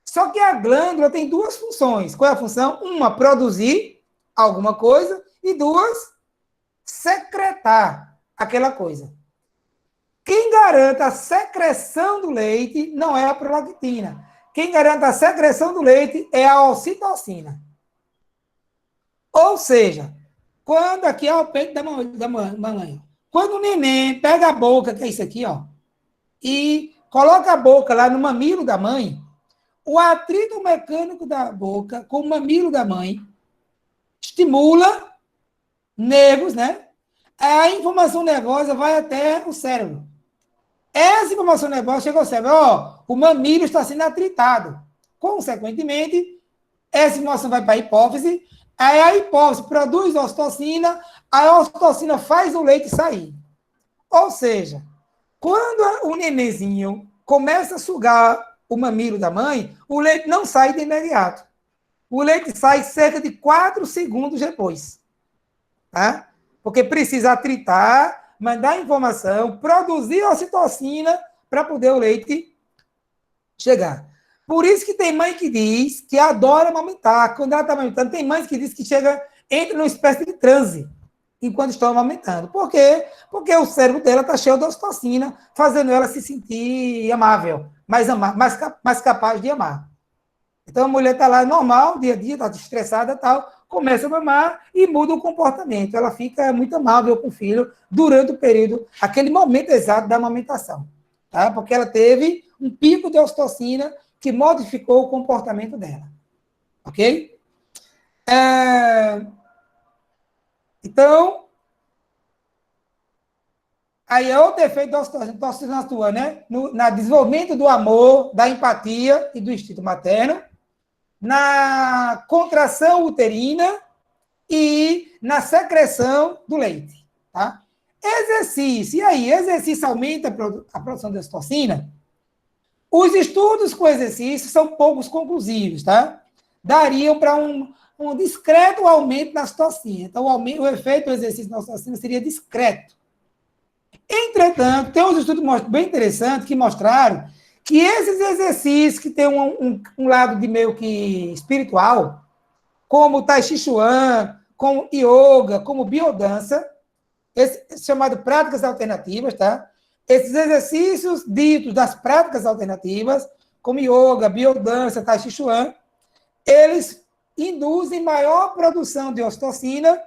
Só que a glândula tem duas funções. Qual é a função? Uma, produzir alguma coisa, e duas, secretar aquela coisa. Quem garante a secreção do leite não é a prolactina. Quem garante a secreção do leite é a ocitocina. Ou seja, quando aqui é o peito da mamãe, quando o neném pega a boca, que é isso aqui, ó, e coloca a boca lá no mamilo da mãe, o atrito mecânico da boca com o mamilo da mãe estimula nervos, né? A informação nervosa vai até o cérebro. Essa informação nervosa chega ao cérebro. Ó, o mamilo está sendo atritado. Consequentemente, essa informação vai para a hipófise. Aí a hipófise produz ocitocina. A ocitocina faz o leite sair. Ou seja, quando o nenenzinho começa a sugar o mamilo da mãe, o leite não sai de imediato. O leite sai cerca de 4 segundos depois. Tá? Porque precisa atritar, mandar informação, produzir ocitocina para poder o leite chegar. Por isso que tem mãe que diz que adora amamentar. Quando ela está amamentando, tem mães que diz que entra numa espécie de transe enquanto estão amamentando. Por quê? Porque o cérebro dela está cheio de ocitocina, fazendo ela se sentir amável, mais capaz de amar. Então, a mulher está lá normal, dia a dia, está estressada e tal, começa a mamar e muda o comportamento. Ela fica muito amável com o filho durante o período, aquele momento exato da amamentação. Tá? Porque ela teve um pico de ocitocina que modificou o comportamento dela. Ok? Então, aí é outro efeito da ocitocina atua, né? No desenvolvimento do amor, da empatia e do instinto materno, na contração uterina e na secreção do leite. Tá? Exercício. E aí, exercício aumenta a produção de ocitocina? Os estudos com exercício são poucos conclusivos, tá? Dariam para um discreto aumento na ocitocina. Então, o efeito do exercício na ocitocina seria discreto. Entretanto, tem uns estudos bem interessantes que mostraram que esses exercícios que têm um lado de meio que espiritual, como o Tai Chi Chuan, como yoga, como biodança, chamado práticas alternativas, tá? Esses exercícios ditos das práticas alternativas, como yoga, biodança, Tai Chi Chuan, eles induzem maior produção de ocitocina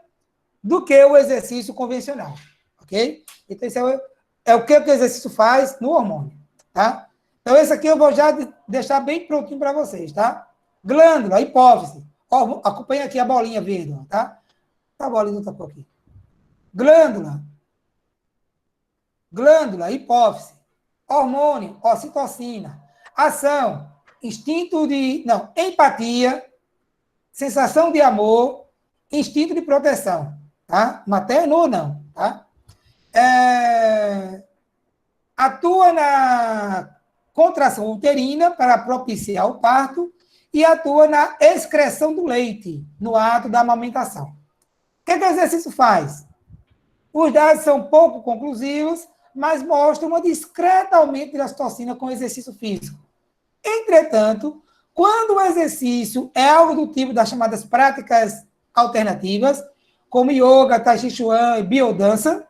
do que o exercício convencional, ok? Então, isso é o que o exercício faz no hormônio, tá? Então, esse aqui eu vou já deixar bem prontinho para vocês, tá? Glândula, hipófise. Ó, acompanha aqui a bolinha verde, tá? Tá a bolinha outra cor aqui. Glândula, hipófise. Hormônio, ocitocina. Ação, empatia, sensação de amor, instinto de proteção, tá? Materno ou não, tá? Atua na contração uterina para propiciar o parto e atua na excreção do leite no ato da amamentação. O que o exercício faz? Os dados são pouco conclusivos, mas mostram um discreto aumento da ocitocina com o exercício físico. Entretanto, quando o exercício é algo do tipo das chamadas práticas alternativas, como yoga, tai chi chuan e biodança,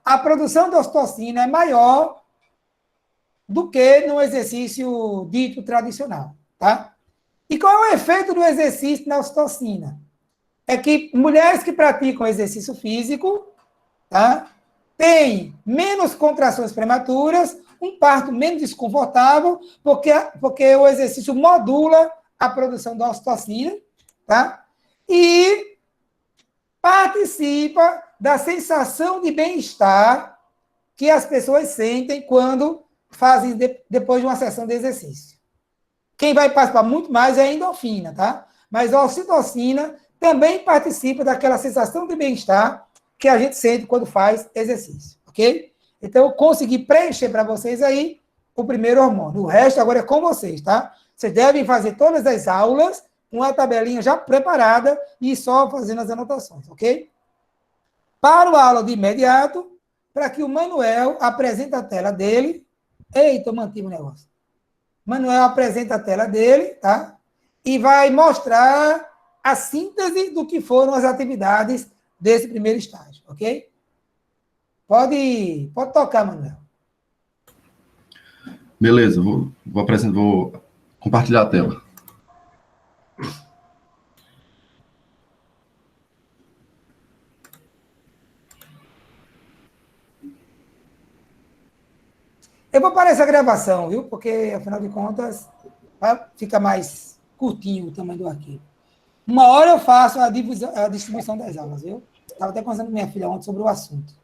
a produção de ocitocina é maior do que no exercício dito tradicional, tá? E qual é o efeito do exercício na ocitocina? É que mulheres que praticam exercício físico, tá, têm menos contrações prematuras, um parto menos desconfortável, porque o exercício modula a produção da ocitocina, tá? E participa da sensação de bem-estar que as pessoas sentem quando fazem depois de uma sessão de exercício. Quem vai participar muito mais é a endorfina, tá? Mas a ocitocina também participa daquela sensação de bem-estar que a gente sente quando faz exercício, ok? Então, eu consegui preencher para vocês aí o primeiro hormônio. O resto agora é com vocês, tá? Vocês devem fazer todas as aulas com a tabelinha já preparada e só fazendo as anotações, ok? Paro a aula de imediato para que o Manuel apresente a tela dele. Eita, eu mantive o negócio. Manuel apresenta a tela dele, tá? E vai mostrar a síntese do que foram as atividades desse primeiro estágio, ok? Pode tocar, Manuel. Beleza, vou compartilhar a tela. Eu vou parar essa gravação, viu? Porque, afinal de contas, fica mais curtinho o tamanho do arquivo. Uma hora eu faço a distribuição das aulas, viu? Estava até conversando com minha filha ontem sobre o assunto.